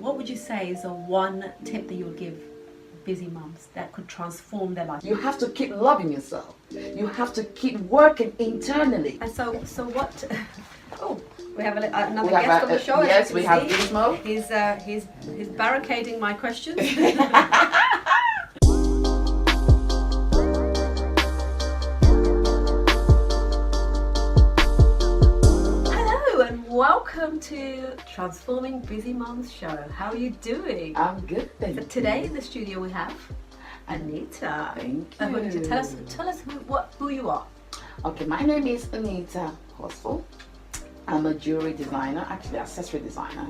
What would you say is the one tip that you would give busy mums that could transform their life? You have to keep loving yourself. You have to keep working internally. And so what? Oh, we have another We have guest on the show. Yes, we have Gizmo. He's barricading my questions. Hello and welcome to Transforming Busy Mums Show. How are you doing? I'm good, thank you. Today in the studio we have Anita. Thank Why don't you you. tell us who you are. Okay, my name is Anita Quansah. I'm a jewelry designer, actually accessory designer,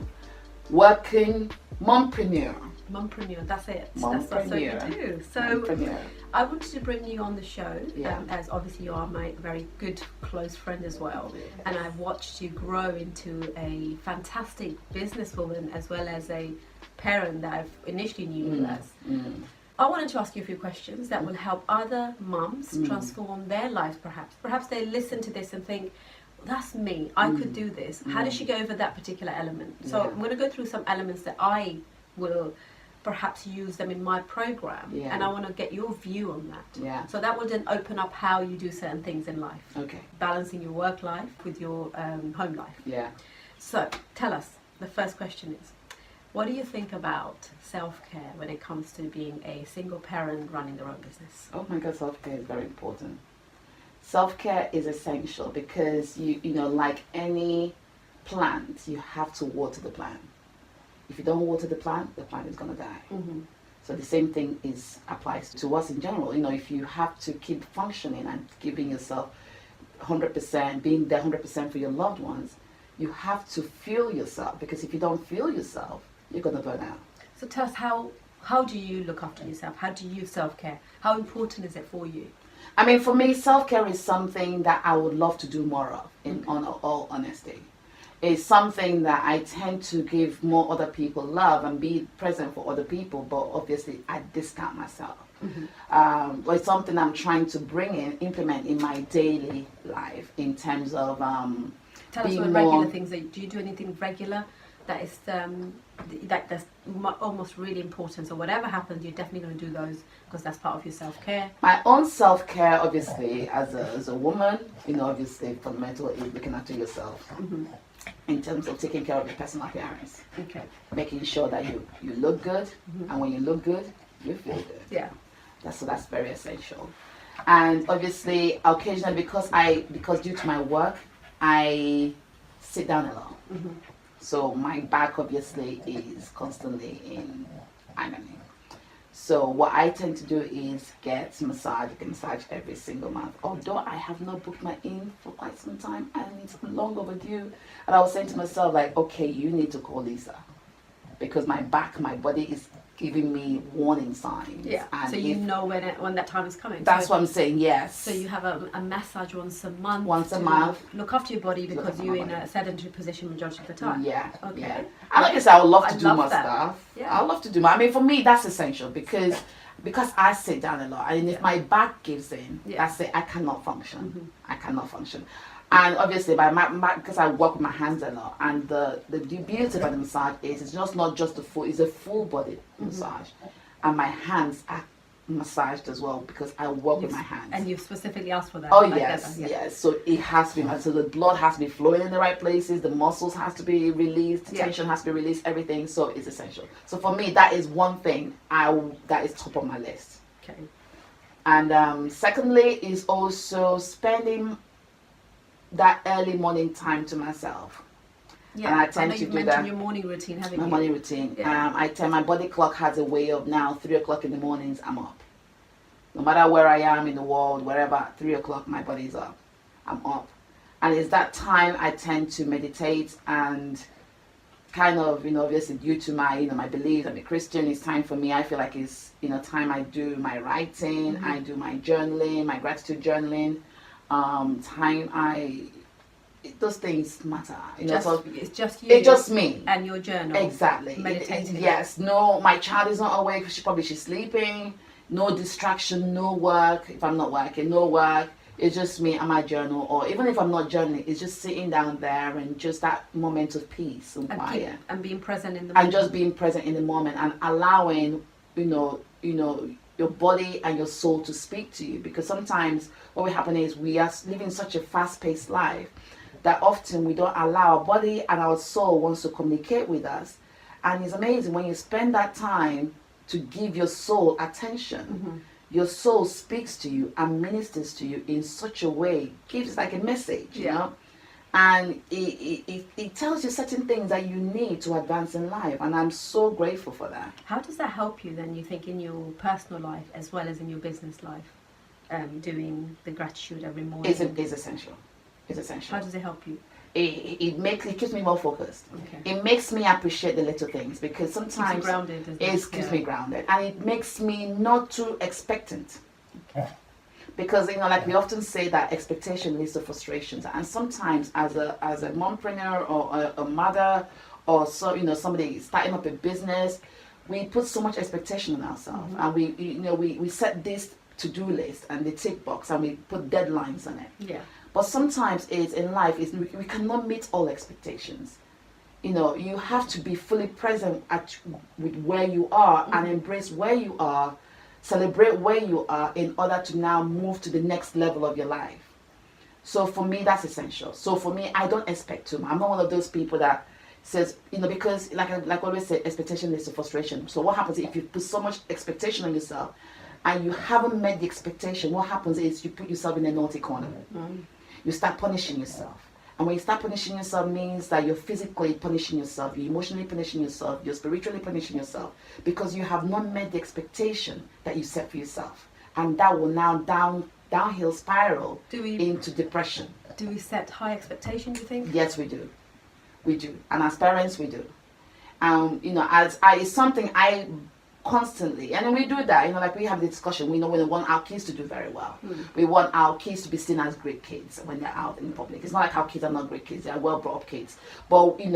working mompreneur. Mompreneur, that's it. Mompreneur. That's what you do. So Mompreneur. I wanted to bring you on the show, Yeah. as obviously you are my very good close friend as well, and I've watched you grow into a fantastic businesswoman as well as a parent that I've initially knew you as. I wanted to ask you a few questions that will help other mums transform their lives perhaps. Perhaps they listen to this and think, that's me, I could do this. How does she go over that particular element? So Yeah. I'm going to go through some elements that I will perhaps use them in my program, Yeah. and I want to get your view on that. Yeah. So that will then open up how you do certain things in life, Okay. balancing your work life with your home life. Yeah. So tell us, the first question is, what do you think about self-care when it comes to being a single parent running their own business? Oh my God, self-care is very important. Self-care is essential because you know, like any plant, you have to water the plant. If you don't water the plant is going to die. Mm-hmm. So the same thing applies to us in general. You know, if you have to keep functioning and giving yourself 100%, being there 100% for your loved ones, you have to fuel yourself, because if you don't fuel yourself, you're going to burn out. So tell us, how do you look after yourself? How do you self-care? How important is it for you? I mean, for me, self-care is something that I would love to do more of, on all honesty. It's something that I tend to give more other people love and be present for other people, but obviously I discount myself. But it's something I'm trying to implement in my daily life in terms of Tell us what regular things. Do you do anything regular that is that's almost really important? So whatever happens, you're definitely going to do those because that's part of your self-care. My own self-care, obviously, as a woman, you know, obviously fundamental is looking after yourself. In terms of taking care of your personal appearance. Okay. Making sure that you look good, and when you look good, you feel good. Yeah. That's very essential. And obviously, occasionally, because due to my work, I sit down a lot. So my back obviously is constantly in agony. So what I tend to do is get massage. You can massage every single month. Although I have not booked my in for quite some time and it's long overdue. And I was saying to myself, like, okay, you need to call Lisa, because my body is giving me warning signs. Yeah. And so you know when that time is coming. That's what I'm saying. Yes. So you have a massage once a month. Once a month. Look after your body because you're in a sedentary position majority of the time. Yeah. Okay. Yeah. And like I said, I would love to do love more that. stuff. Yeah. I love to do more. I mean, for me, that's essential because I sit down a lot, and if my back gives in, that's it. I cannot function. I cannot function. And obviously, because I work with my hands a lot, and the beauty about the massage is it's just not just the full; it's a full body massage, and my hands are massaged as well because I work with my hands. And you specifically asked for that. Oh like yes, that, yes. So it has to be. So the blood has to be flowing in the right places. The muscles has to be released. The tension has to be released. Everything. So it's essential. So for me, that is one thing that is top of my list. Okay. And secondly, is also spending that early morning time to myself. Yeah. And I tend to do that. Your morning routine, haven't you? My morning routine. Yeah. My body clock has a way of now 3 o'clock in the mornings I'm up. No matter where I am in the world, wherever, 3 o'clock my body is up. I'm up. And it's that time I tend to meditate and kind of, you know, obviously due to my, you know, my beliefs, I'm a Christian, it's time for me. I feel like it's, you know, time I do my writing, I do my journaling, my gratitude journaling, those things matter. You know, so it's just you. It's just me. And your journal. Exactly. Meditating. Yes. No, my child is not awake. She's sleeping. No distraction. No work. If I'm not working, no work. It's just me and my journal, or even if I'm not journaling, it's just sitting down there and just that moment of peace and quiet. And being present in the And moment. just being present in the moment and allowing, your body and your soul to speak to you. Because sometimes what will happen is we are living such a fast-paced life that often we don't allow our body and our soul wants to communicate with us. And it's amazing when you spend that time to give your soul attention. Your soul speaks to you and ministers to you in such a way, gives like a message, you know, and it tells you certain things that you need to advance in life, and I'm so grateful for that. How does that help you then, you think, in your personal life as well as in your business life, doing the gratitude every morning? It's essential. It's essential. How does it help you? It keeps me more focused. Okay. It makes me appreciate the little things, because sometimes keeps you grounded, doesn't it keeps me grounded, and it makes me not too expectant. Because like we often say that expectation leads to frustrations, and sometimes as a mompreneur or a mother or somebody starting up a business, we put so much expectation on ourselves, and we set this to-do list and the tick box, and we put deadlines on it. Yeah. But sometimes in life we cannot meet all expectations. You have to be fully present with where you are, and embrace where you are, celebrate where you are, in order to now move to the next level of your life. So for me, that's essential. So for me, I don't expect too much. I'm not one of those people that says, because like I always say, expectation leads to frustration. So what happens if you put so much expectation on yourself and you haven't met the expectation? What happens is you put yourself in a naughty corner. You start punishing yourself. And when you start punishing yourself, means that you're physically punishing yourself, you're emotionally punishing yourself, you're spiritually punishing yourself, because you have not met the expectation that you set for yourself. And that will now downhill spiral into depression. Do we set high expectations, you think? Yes, we do. We do. And as parents, we do. It's something I constantly, and then we do that, like we have the discussion, we want our kids to do very well. We want our kids to be seen as great kids when they're out in public. It's not like our kids are not great kids, they are well brought up kids. But when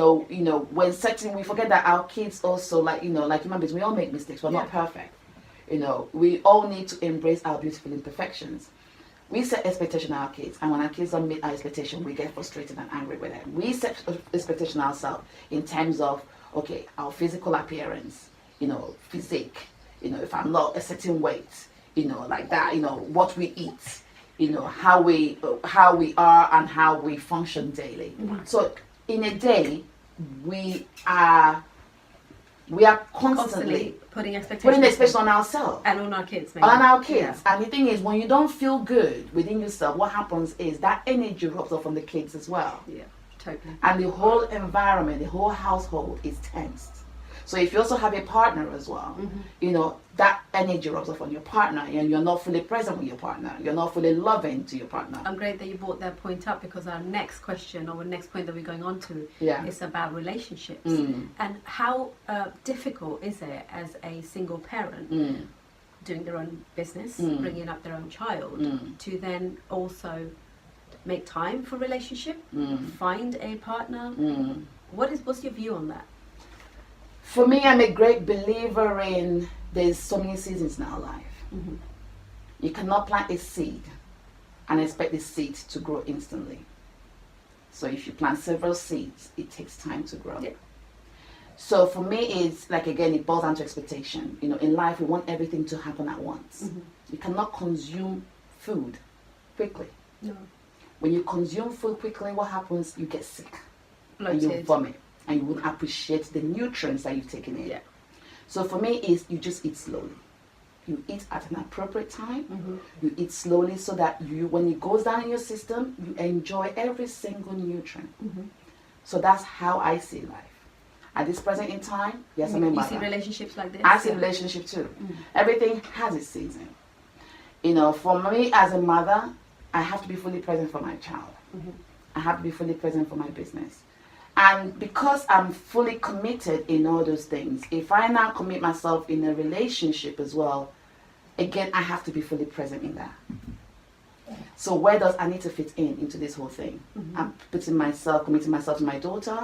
we forget that our kids also, like human beings, we all make mistakes, we're not perfect. We all need to embrace our beautiful imperfections. We set expectation on our kids, and when our kids don't meet our expectation, we get frustrated and angry with them. We set expectation ourselves in terms of, okay, our physical appearance, physique, if I'm not a certain weight, like that, what we eat, how we are and how we function daily. So in a day, we are constantly putting expectations on ourselves and on our kids. Maybe. On our kids. Yeah. And the thing is, when you don't feel good within yourself, what happens is that energy rubs off on the kids as well. Yeah, totally. And the whole environment, the whole household is tensed. So if you also have a partner as well, that energy rubs off on your partner, and you're not fully present with your partner. You're not fully loving to your partner. I'm great that you brought that point up, because our next question, or the next point that we're going on to, is about relationships. And how difficult is it as a single parent doing their own business, bringing up their own child, to then also make time for relationship, find a partner? What's your view on that? For me, I'm a great believer in there's so many seasons in our life. You cannot plant a seed and expect the seed to grow instantly. So if you plant several seeds, it takes time to grow. Yeah. So for me, it's like, again, it boils down to expectation. In life, we want everything to happen at once. You cannot consume food quickly. No. When you consume food quickly, what happens? You get sick. Bloated. And you vomit. And you won't appreciate the nutrients that you've taken in. Yeah. So for me, is you just eat slowly. You eat at an appropriate time. You eat slowly, so that when it goes down in your system, you enjoy every single nutrient. So that's how I see life. At this present in time, yes, I'm a mother. You see relationships like this? I see relationship too. Everything has its season. For me as a mother, I have to be fully present for my child. I have to be fully present for my business. And because I'm fully committed in all those things, if I now commit myself in a relationship as well, again, I have to be fully present in that. So where does Anita fit into this whole thing? I'm committing myself to my daughter,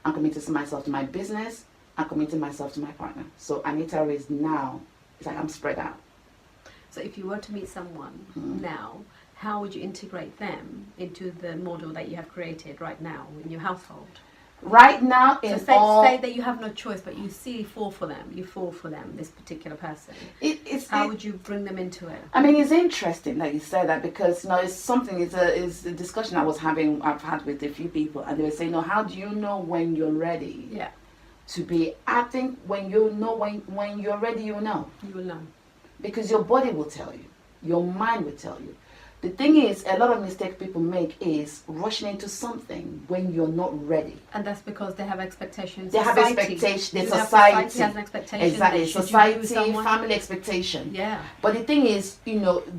I'm committing myself to my business, I'm committing myself to my partner. So Anita it's like I'm spread out. So if you were to meet someone now, how would you integrate them into the model that you have created right now in your household? Right now, So in say that you have no choice, but you fall for them, this particular person. How would you bring them into it? I mean, it's interesting that you say that, because it's a discussion I've had with a few people, and they were saying, how do you know when you're ready? Yeah. To be, I think when you know, when you're ready, you know. You will know. Because your body will tell you, your mind will tell you. The thing is, a lot of mistakes people make is rushing into something when you're not ready. And that's because they have expectations. They have expectations. Society has an expectation. Exactly. Society, family expectation. Yeah. But the thing is,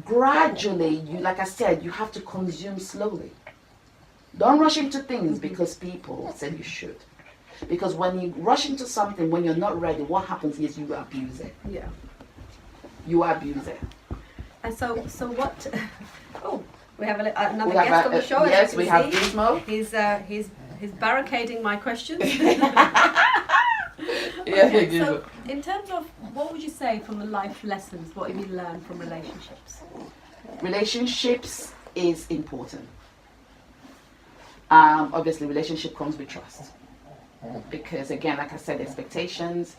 gradually, like I said, you have to consume slowly. Don't rush into things because people said you should. Because when you rush into something when you're not ready, what happens is you abuse it. Yeah. You abuse it. And so what? Oh, we have another guest on the show. Yes, we have Gizmo. He's barricading my questions. So, in terms of what would you say from the life lessons? What have you learned from relationships? Relationships is important. Obviously, relationship comes with trust. Because again, like I said, expectations.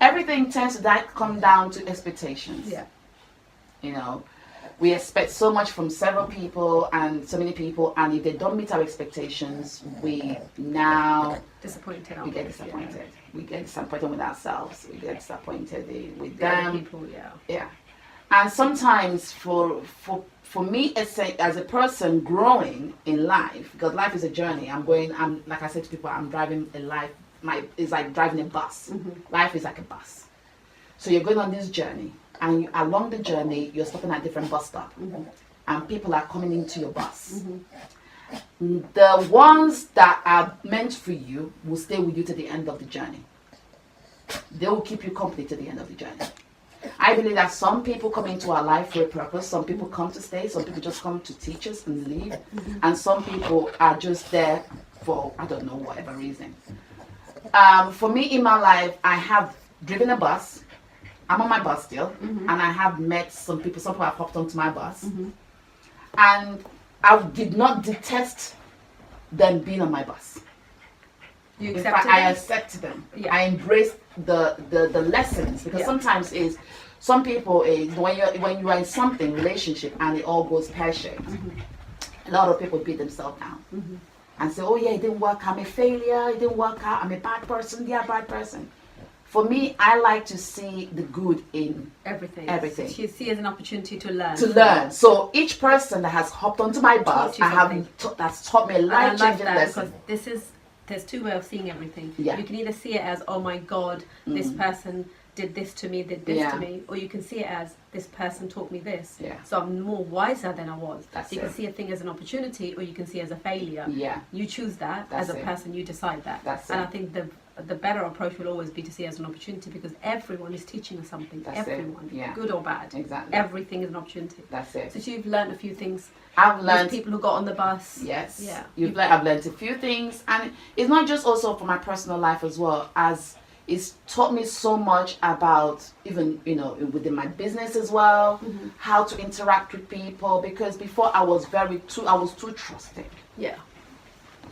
Everything tends to come down to expectations. Yeah. We expect so much from several people and so many people, and if they don't meet our expectations, we disappointed. We get disappointed. Yeah. We get disappointed with ourselves. We get disappointed with them. People, yeah. And sometimes for me as a person growing in life, because life is a journey. I'm like I said to people, I'm driving a life. It's like driving a bus. Mm-hmm. Life is like a bus. So you're going on this journey. And along the journey, you're stopping at different bus stops. Mm-hmm. And people are coming into your bus. Mm-hmm. The ones that are meant for you will stay with you to the end of the journey. They will keep you company to the end of the journey. I believe that some people come into our life for a purpose. Some people come to stay. Some people just come to teach us and leave. Mm-hmm. And some people are just there for, I don't know, whatever reason. For me in my life, I have driven a bus. I'm on my bus still, mm-hmm. and I have met some people. Some people have hopped onto my bus, mm-hmm. and I did not detest them being on my bus. You in fact, I accepted them. Yeah. I embraced the lessons, because sometimes some people when you are in something relationship and it all goes pear-shaped. Mm-hmm. A lot of people beat themselves down mm-hmm. and say, "Oh yeah, it didn't work. I'm a failure. It didn't work out. I'm a bad person. They are a bad person." For me, I like to see the good in everything. So you see it as an opportunity to learn. So each person that has hopped onto my bus, that's taught me a life-changing lesson. Because there's two ways of seeing everything. Yeah. You can either see it as, oh my God, this person did this to me, to me, or you can see it as, this person taught me this. Yeah. So I'm more wiser than I was. That's you can see a thing as an opportunity, or you can see it as a failure. Yeah. You choose that. As a person, you decide that. I think the better approach will always be to see it as an opportunity, because everyone is teaching us something. Everyone, good or bad. Exactly. Everything is an opportunity. That's it. So you've learned a few things. I've learned people who got on the bus. Yes. Yeah. I've learned a few things, and it's not just also for my personal life as well, as it's taught me so much about even within my business as well, mm-hmm. how to interact with people, because before I was too trusting. Yeah.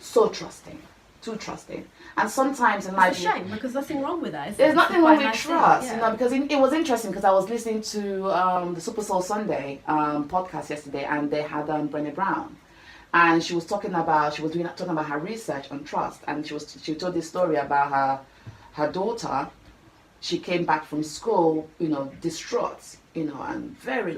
So trusting. Too trusting. And sometimes in life, it's a shame, because there's nothing wrong with that. There's nothing wrong with trust, because it was interesting, because I was listening to the Super Soul Sunday podcast yesterday, and they had Brené Brown, and she was talking about her research on trust, and she told this story about her daughter. She came back from school, distraught, and very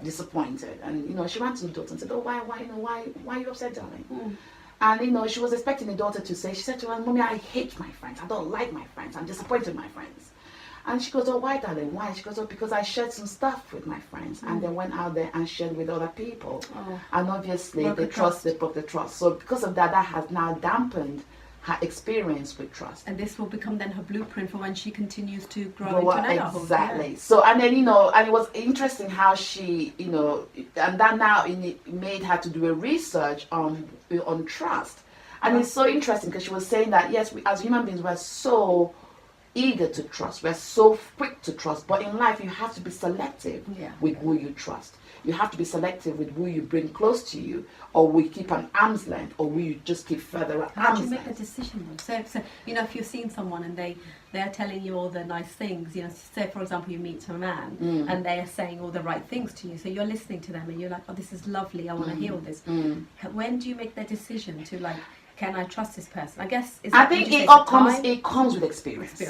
disappointed, and she ran to the daughter and said, "Oh, why are you upset, darling?" Mm. And she was expecting the daughter to say, she said to her, "Mommy, I hate my friends. I don't like my friends. I'm disappointed in my friends." And she goes, "Oh, why, darling? Why?" She goes, "Oh, because I shared some stuff with my friends, and they went out there and shared with other people." Oh. And obviously, they broke the trust. So because of that has now dampened her experience with trust. And this will become then her blueprint for when she continues to grow into adulthood. Exactly. Yeah. So, and then, and it was interesting how she, and that now it made her to do a research on trust. And it's so interesting, because she was saying that, yes, we, as human beings, we're so eager to trust. We're so quick to trust. But in life, you have to be selective with who you trust. You have to be selective with who you bring close to you, or we keep an arm's length, or we just keep further at How arm's do you make length. a decision though? So if you're seeing someone and they're telling you all the nice things, say for example you meet a man and they are saying all the right things to you, so you're listening to them and you're like, oh, this is lovely, I want to hear all this. When do you make that decision to like, can I trust this person? I guess I think it all comes with experience.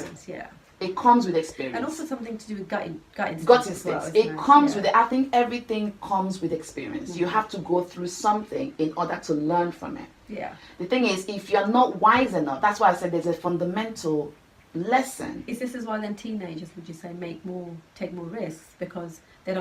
It comes with experience. And also something to do with gut instincts. Gut as well, instincts. isn't It comes with it. I think everything comes with experience. You have to go through something in order to learn from it. Yeah. The thing is, if you're not wise enough, that's why I said there's a fundamental lesson. Is this why then teenagers, would you say, take more risks because they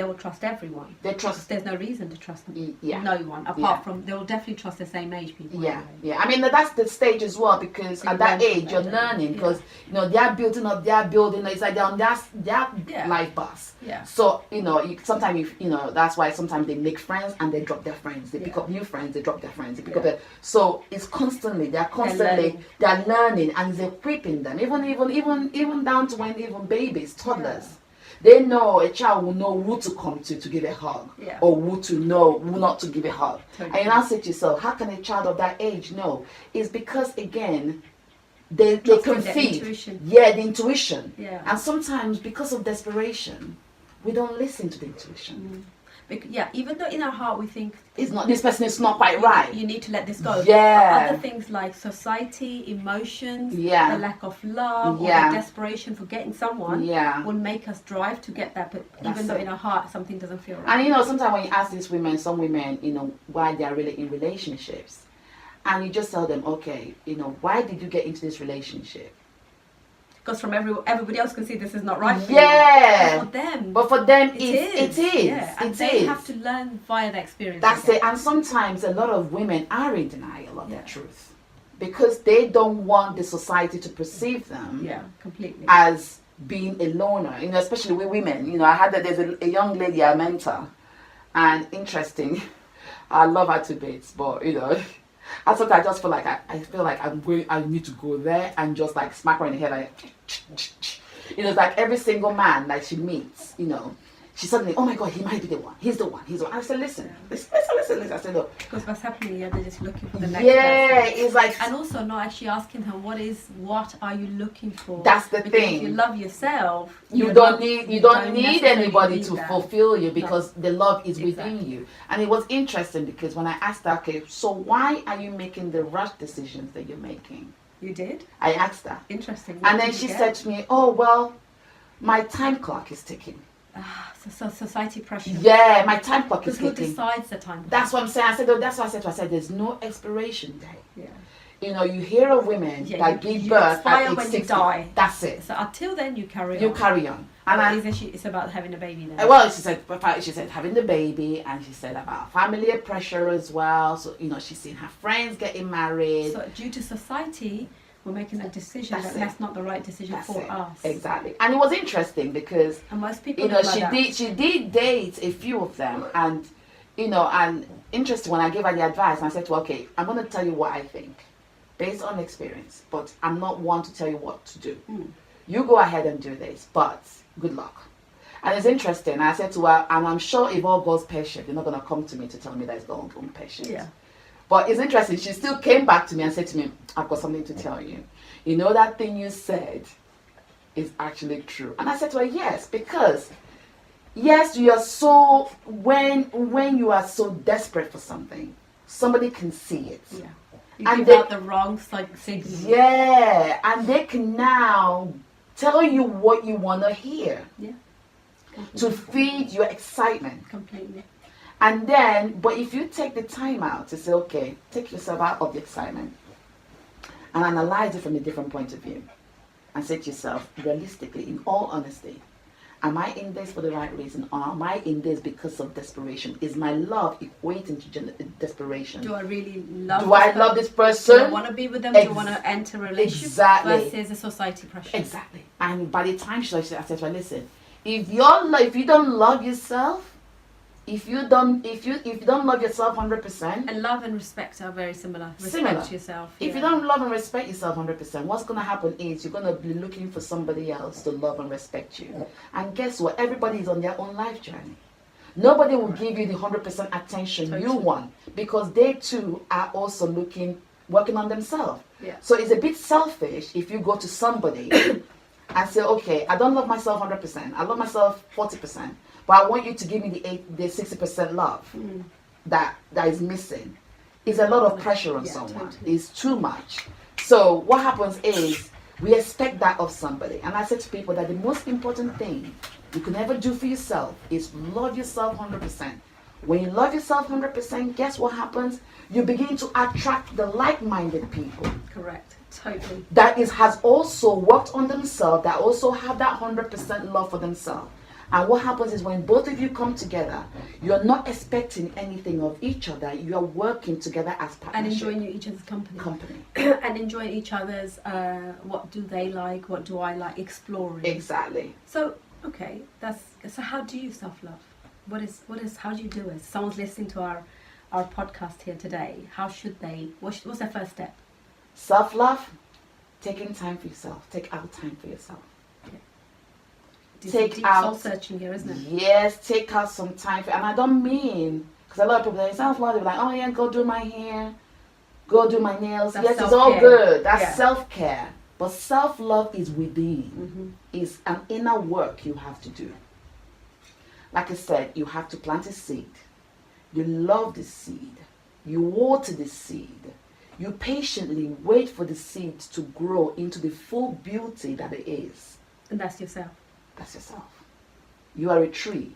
will trust everyone? They trust. There's no reason to trust Yeah. no one apart from they will definitely trust the same age people. Yeah, anyway. yeah. I mean that's the stage as well, because So at you that learn from age you're them. learning, because they are building up, it's like they're on their life bus. Yeah. So sometimes that's why sometimes they make friends and they drop their friends. They pick up new friends, they drop their friends. They pick up so it's constantly they're learning and it's equipping them. Even down to when even babies, toddlers. They know a child will know who to come to give a hug, or who not to give a hug. Totally. And you now say to yourself, how can a child of that age know? It's because again, they can feed. The intuition. Yeah. And sometimes because of desperation, we don't listen to the intuition. Even though in our heart we think this person is not quite right. You need to let this go. Yeah. But other things like society, emotions, the lack of love, or the desperation for getting someone will make us drive to get that. But even though in our heart something doesn't feel right. And sometimes when you ask these women, some women, why they are really in relationships, and you just tell them, okay, why did you get into this relationship? Because from everybody else can see this is not right for you. But for them it is. Yeah. And they have to learn via the experience. That's it. And sometimes a lot of women are in denial of the truth, because they don't want the society to perceive them completely as being a loner. especially with women. There's a young lady I mentor, and interesting, I love her to bits, but I thought I just feel like I need to go there and just like smack her in the head, like it's like every single man that she meets, she suddenly, oh my God, he might be the one. He's the one. I said, listen. I said, look. Because what's happening? They're just looking for the next person. It's like, and also not actually asking her what are you looking for. That's the because thing. If you love yourself, you don't need anybody to fulfill you, because the love is within you. And it was interesting because when I asked her, okay, so why are you making the rush decisions that you're making? You did? I asked her. Interesting. And then she said to me, oh well, my time clock is ticking. So society pressure. Yeah, my time clock is ticking. Who decides the time clock? That's what I'm saying. That's what I said to her. I said, there's no expiration date. Yeah. You hear of women that give birth at age 60. You die. That's it. So until then, you carry on. You carry on. And it's about having a baby then. Well, she said having the baby, and she said about family pressure as well. So she's seen her friends getting married. So due to society, we're making a decision that's not the right decision for us. Exactly. And it was interesting because and most people she did date a few of them, and and interesting when I gave her the advice, and I said to her, okay, I'm going to tell you what I think based on experience, but I'm not one to tell you what to do. You go ahead and do this, but good luck. And it's interesting. I said to her, and I'm sure if all goes pear-shaped, you're not going to come to me to tell me that it's going pear-shaped. Yeah. But it's interesting. She still came back to me and said to me, I've got something to tell you. That thing you said is actually true. And I said to her, yes, because yes, you are so, when you are so desperate for something, somebody can see it. Yeah. You give out the wrong signal. Yeah. And they can now tell you what you want to hear. Yeah. To feed your excitement. Completely. And then, but if you take the time out to say, okay, take yourself out of the excitement and analyze it from a different point of view, and say to yourself, realistically, in all honesty, am I in this for the right reason, or am I in this because of desperation? Is my love equating to desperation? Do I really love? Do I love this person? Do I want to be with them? Do I want to enter a relationship? Exactly. Versus a society pressure. Exactly. And by the time I said to her, listen, if you don't love yourself, If you don't love yourself 100%, And love and respect are very similar. Respect yourself. If you don't love and respect yourself 100%, what's going to happen is you're going to be looking for somebody else to love and respect you. And guess what? Everybody is on their own life journey. Nobody will give you the 100% attention you want, because they too are also working on themselves. Yeah. So it's a bit selfish if you go to somebody and say, okay, I don't love myself 100%. I love myself 40%. But I want you to give me the 60% love that is missing. It's a lot of pressure on someone. Totally. It's too much. So what happens is we expect that of somebody. And I said to people that the most important thing you can ever do for yourself is love yourself 100%. When you love yourself 100%, guess what happens? You begin to attract the like-minded people. Correct. Totally. That has also worked on themselves, that also have that 100% love for themselves. And what happens is when both of you come together, you're not expecting anything of each other. You are working together as partnership. And enjoying each other's company. And enjoying each other's, what do they like, what do I like, exploring. Exactly. So, okay, so how do you self-love? How do you do it? Someone's listening to our podcast here today. How should they, what's their first step? Self-love, taking time for yourself. Take out time for yourself. Take out soul searching here, isn't it? Yes, take out some time and I don't mean, because a lot of people say self-love, they're like, oh yeah, go do my hair, go do my nails. That's yes, self-care. It's all good. That's self-care. But self-love is within. It's an inner work you have to do. Like I said, you have to plant a seed. You love the seed. You water the seed. You patiently wait for the seed to grow into the full beauty that it is. And that's yourself. That's yourself. You are a tree.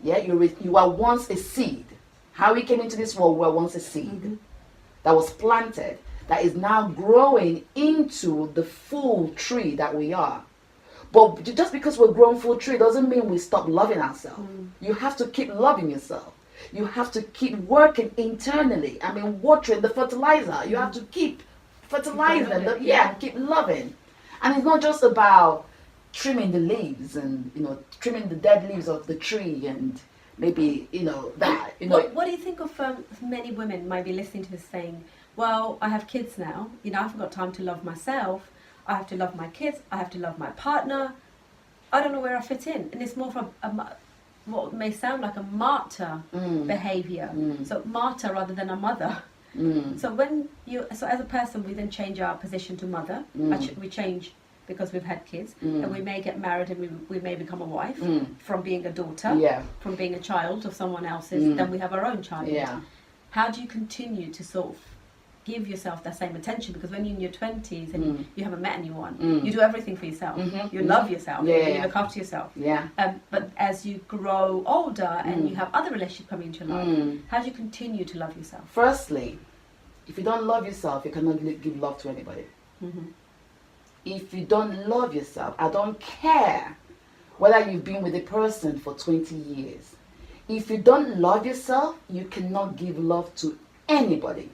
Yeah, you are once a seed. How we came into this world, we were once a seed that was planted, that is now growing into the full tree that we are. But just because we're grown full tree doesn't mean we stop loving ourselves. You have to keep loving yourself. You have to keep working internally. I mean, watering the fertilizer. You have to keep fertilizing. Keep loving. And it's not just about trimming the leaves and trimming the dead leaves of the tree and maybe that What do you think of many women might be listening to this saying, well, I have kids now, I haven't got time to love myself, I have to love my kids, I have to love my partner, I don't know where I fit in. And it's more from what may sound like a martyr behavior. So martyr rather than a mother. So as a person, we then change our position to mother. We change because we've had kids, and we may get married and we may become a wife from being a daughter, from being a child of someone else's, then we have our own child. How do you continue to sort of give yourself that same attention? Because when you're in your 20s and you haven't met anyone, you do everything for yourself. You love yourself, you look after yourself. But as you grow older and you have other relationships coming into your life, how do you continue to love yourself? Firstly, if you don't love yourself, you cannot give love to anybody. If you don't love yourself, I don't care whether you've been with a person for 20 years. If you don't love yourself, you cannot give love to anybody.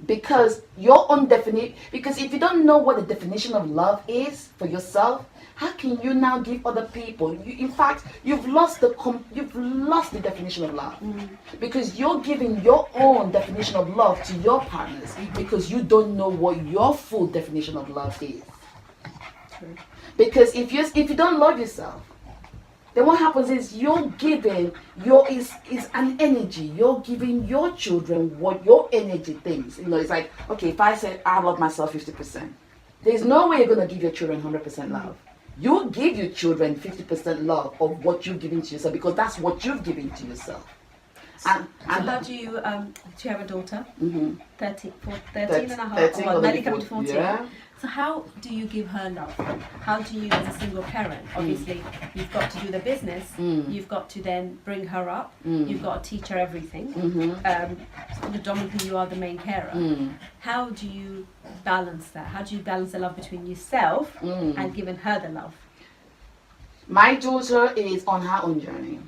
Because because if you don't know what the definition of love is for yourself, how can you now give other people? In fact, you've lost the definition of love. Because you're giving your own definition of love to your partners because you don't know what your full definition of love is. Because if you don't love yourself, then what happens is you're giving is an energy. You're giving your children what your energy thinks. It's like, okay, if I say I love myself 50%, there's no way you're gonna give your children 100% love. You give your children 50% love of what you've given to yourself, because that's what you've given to yourself. And how do you have a daughter? 13 and a half, well, nearly coming to 14. So how do you give her love? How do you, as a single parent, obviously you've got to do the business, you've got to then bring her up, you've got to teach her everything. Predominantly you are the main carer. How do you balance that? How do you balance the love between yourself and giving her the love? My daughter is on her own journey.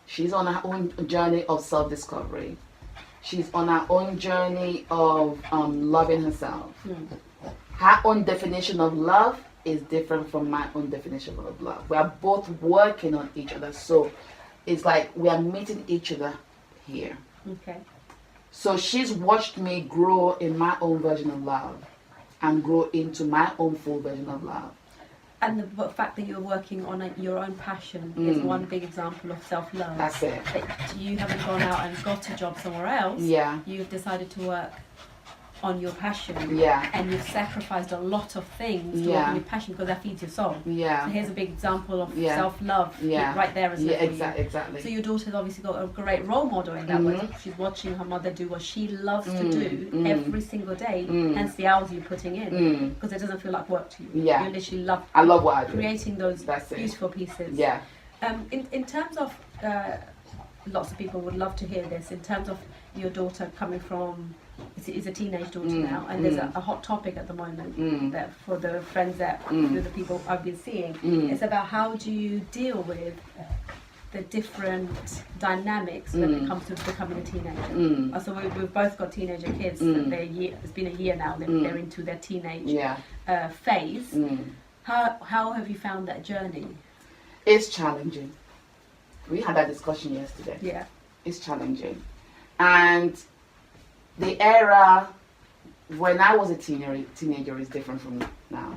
She's on her own journey of self-discovery. She's on her own journey of loving herself. Her own definition of love is different from my own definition of love. We are both working on each other. So it's like we are meeting each other here. Okay. So she's watched me grow in my own version of love and grow into my own full version of love. And the fact that you're working on your own passion is one big example of self-love. That's it. That you haven't gone out and got a job somewhere else. Yeah. You've decided to work on your passion. Yeah. And you've sacrificed a lot of things to work on your passion because that feeds your soul. Yeah. So here's a big example of self-love right there, isn't it? Exactly. So your daughter's obviously got a great role model in that way. She's watching her mother do what she loves to do every single day, hence the hours you're putting in, because it doesn't feel like work to you. Yeah. You literally love I love what I do. Creating those beautiful pieces. Yeah. In terms of, lots of people would love to hear this, in terms of your daughter coming from, is a teenage daughter now, and there's a hot topic at the moment that for the friends that, the people I've been seeing, it's about how do you deal with the different dynamics when it comes to becoming a teenager. So we've both got teenager kids. It's been a year now. They're into their teenage phase. How have you found that journey? It's challenging. We had that discussion yesterday. Yeah. It's challenging. And the era when I was a teenager is different from now.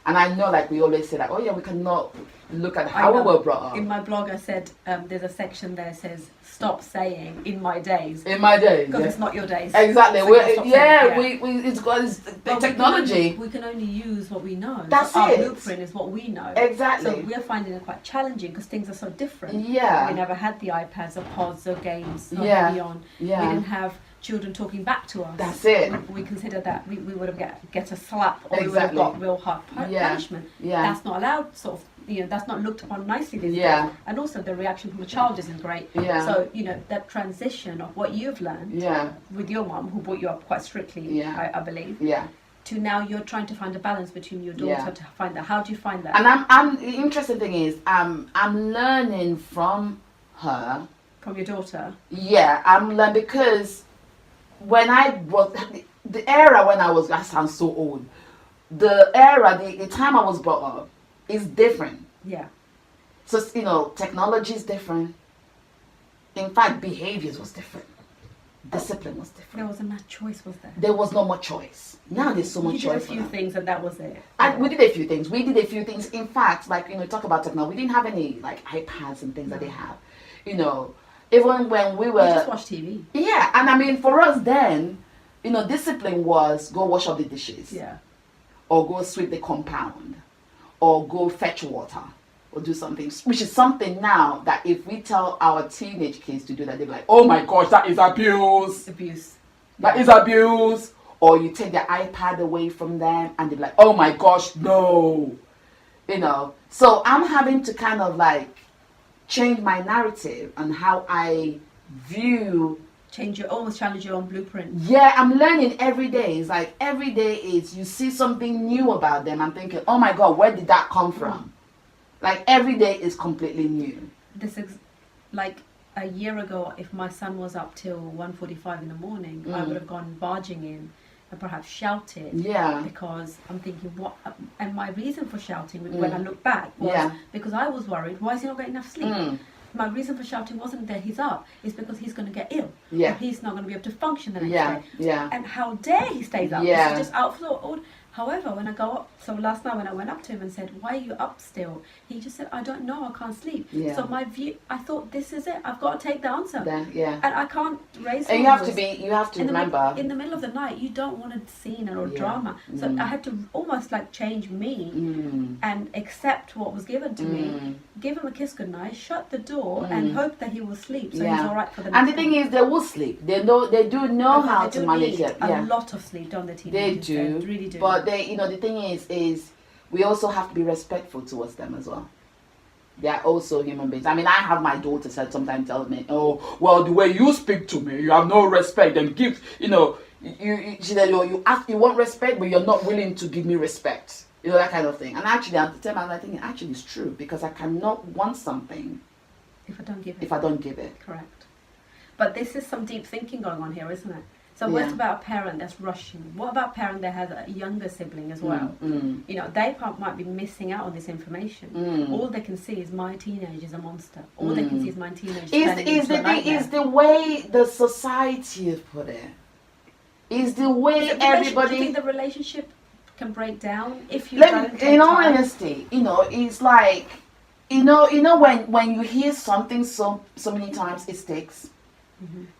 And I know, like we always say, that, oh yeah, we cannot look at how we were brought up. In my blog, I said there's a section there that says, "Stop saying in my days." In my days, because it's not your days. Exactly. So It's got the technology. We can only use what we know. That's so our it. blueprint is what we know. Exactly. So we are finding it quite challenging because things are so different. Yeah. We never had the iPads or pods or games so Yeah. heavy on. Yeah. We didn't have children talking back to us. That's it. We consider that we would have get a slap or we would Exactly. have got real hard punishment. Yeah. That's not allowed, sort of, that's not looked upon nicely these days. And also the reaction from the child isn't great. Yeah. So, that transition of what you've learned with your mum, who brought you up quite strictly, I believe. Yeah. To now you're trying to find a balance between your daughter to find that. How do you find that? And the interesting thing is, I'm learning from her. From your daughter? Yeah, I'm learning because when I was, the era when I sound so old, the era, the time I was brought up is different. Yeah. So, technology is different. In fact, behaviors was different. Discipline was different. There wasn't much choice, was there? There was not much choice. Now there's so much choice. You did a few things and that was it. We did a few things. In fact, talk about technology. We didn't have any, iPads and things that they have. Even when we were... You just watch TV. Yeah, and I mean, for us then, discipline was go wash up the dishes. Yeah. Or go sweep the compound. Or go fetch water. Or do something. Which is something now that if we tell our teenage kids to do that, they'll be like, oh my gosh, that is abuse. Abuse. That is abuse. Or you take their iPad away from them and they're like, oh my gosh, no. So I'm having to kind of change my narrative on how I view. Almost challenge your own blueprint. Yeah, I'm learning every day. It's like every day is you see something new about them. I'm thinking, oh my God, where did that come from? Every day is completely new. This is like a year ago, if my son was up till 1:45 in the morning, I would have gone barging in and perhaps shouted. Yeah. Because I'm thinking, what? And my reason for shouting when I look back was because I was worried, why is he not getting enough sleep? My reason for shouting wasn't that he's up, it's because he's going to get ill. Yeah. He's not going to be able to function the next day. Yeah. And how dare he stays up? Yeah. This is just out for order. However, when I go up, so last night when I went up to him and said, why are you up still? He just said, I don't know, I can't sleep. Yeah. So my view, I thought, this is it, I've got to take the answer. And I can't raise and you have to remember. In the middle of the night, you don't want a scene or drama. So I had to almost change me and accept what was given to me, give him a kiss goodnight, shut the door and hope that he will sleep so he's all right for the next And the thing is, they will sleep. They do know how to manage it. A lot of sleep, don't the teenagers? They do. They really do. But the thing is we also have to be respectful towards them as well. They are also human beings. I mean, I have my daughter said sometimes tells me, oh, well, the way you speak to me, you have no respect and give, she said, you want respect, but you're not willing to give me respect. That kind of thing. And actually, at the time, I think actually it's true because I cannot want something if I don't give it. Correct. But this is some deep thinking going on here, isn't it? So what about a parent that's rushing? What about a parent that has a younger sibling as well? You know, they might be missing out on this information. All they can see is my teenager is a monster. All they can see is my teenager. Is the way the society has put it. Is the way everybody. Do you think the relationship can break down if you in all honesty, you know, it's like, you know when you hear something so many times it sticks.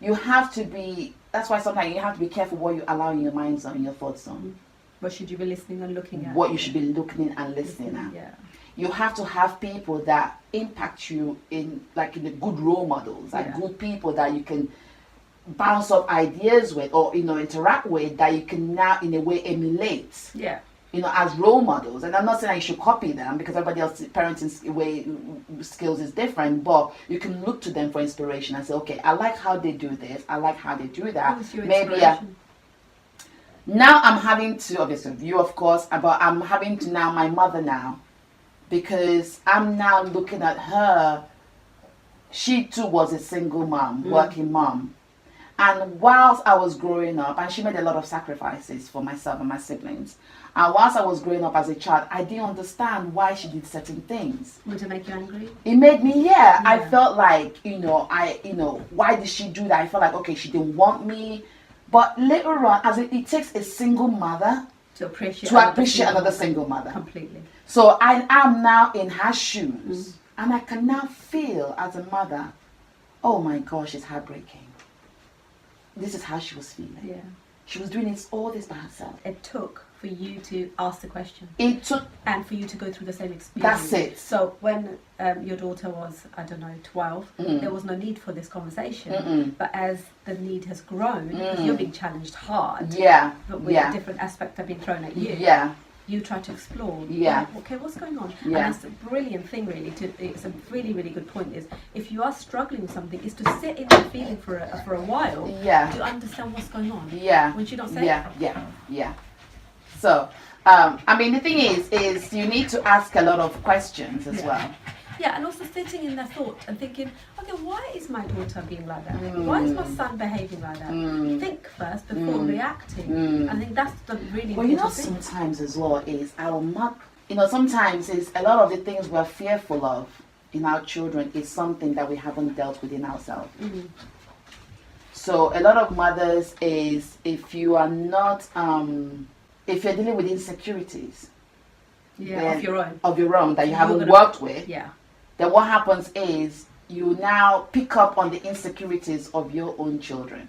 You have to be. That's why sometimes you have to be careful what you allow in your minds and your thoughts on. What should you be listening and looking at? What you should be looking and listening at. Yeah. You have to have people that impact you in the good role models, like good people that you can bounce off ideas with or interact with, that you can now in a way emulate. Yeah. As role models. And I'm not saying that you should copy them, because everybody else's parenting way skills is different, but you can look to them for inspiration and say, okay, I like how they do this, I like how they do that. Maybe now I'm having to, obviously you of course, but I'm having to now my mother now, because I'm now looking at her. She too was a single mom, working mom. And whilst I was growing up, and she made a lot of sacrifices for myself and my siblings. And whilst I was growing up as a child, I didn't understand why she did certain things. Would it make you angry? It made me, I felt like, why did she do that? I felt like, okay, she didn't want me. But later on, it takes a single mother to appreciate another single mother. Completely. So I am now in her shoes. And I can now feel as a mother, oh my gosh, it's heartbreaking. This is how she was feeling. Yeah. She was doing all this by herself. It took for you to ask the question. It took. And for you to go through the same experience. That's it. So when your daughter was, 12, there was no need for this conversation. But as the need has grown, because you're being challenged hard. Yeah. But with a different aspect have been thrown at you. Yeah. You try to explore. Yeah. Okay, what's going on? Yeah. And that's a brilliant thing, really. It's a really, really good point. Is if you are struggling with something, is to sit in that feeling for a while. Yeah. To understand what's going on. Yeah. Would you not say? Yeah. So, the thing is you need to ask a lot of questions as well. Yeah, and also sitting in their thought and thinking, okay, why is my daughter being like that? Why is my son behaving like that? Think first before reacting. I think that's the really important thing. Sometimes as well is sometimes is a lot of the things we're fearful of in our children is something that we haven't dealt with in ourselves. So a lot of mothers is, if you are not, if you're dealing with insecurities, of your own that you haven't worked with, then what happens is you now pick up on the insecurities of your own children,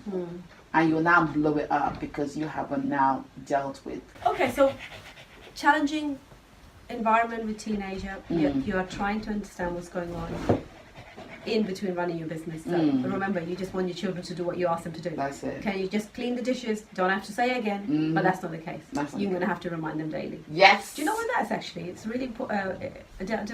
and you now blow it up because you haven't now dealt with. Okay, so challenging environment with teenager, you are trying to understand what's going on in between running your business. So remember, you just want your children to do what you ask them to do. That's it. Can you just clean the dishes? Don't have to say again. But that's not the case. You're going to have to remind them daily. Yes. Do you know what that's actually? It's really important.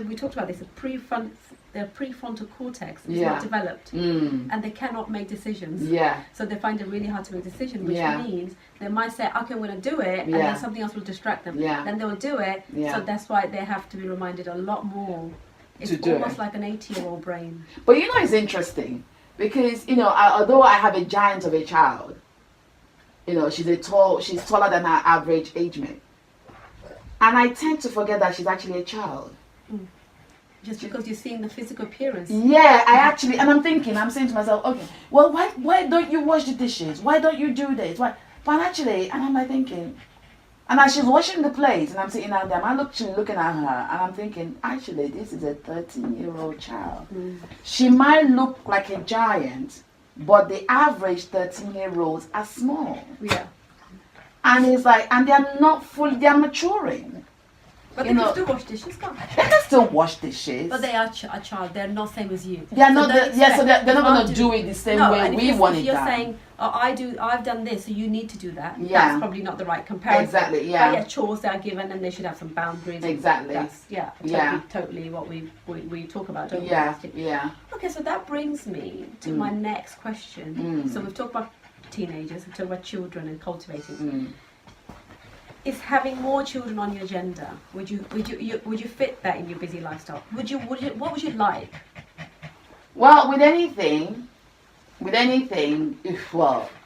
We talked about this. The prefrontal cortex is not developed, and they cannot make decisions. Yeah. So they find it really hard to make decisions, which means they might say, "Okay, I'm going to do it," and then something else will distract them. Yeah. Then they will do it. Yeah. So that's why they have to be reminded a lot more. It's almost like an 80-year-old brain. But it's interesting because although I have a giant of a child, she's taller than her average age mate, and I tend to forget that she's actually a child. Just because you're seeing the physical appearance. Yeah, and I'm saying to myself, okay, well, why don't you wash the dishes? Why don't you do this? Why? But actually, and I'm like thinking. And as she's washing the plates, and I'm sitting out there, I'm looking at her, and I'm thinking, actually, this is a 13-year-old child. She might look like a giant, but the average 13-year-olds are small. Yeah. And it's like, and they're not fully, they're maturing. But they can still wash dishes, can't they? They can still wash dishes. But they are a child. They're not same as you. They're not. So they're not going to do it the same way we want it done. If you're saying, I've done this, so you need to do that. Yeah. That's probably not the right comparison. Exactly. Yeah. But chores they are given, and they should have some boundaries. Exactly. That's totally what we talk about. Don't we? Yeah. Okay, so that brings me to my next question. So we've talked about teenagers, we've talked about children and cultivating. Is having more children on your agenda? Would you fit that in your busy lifestyle? What would you like? Well, with anything,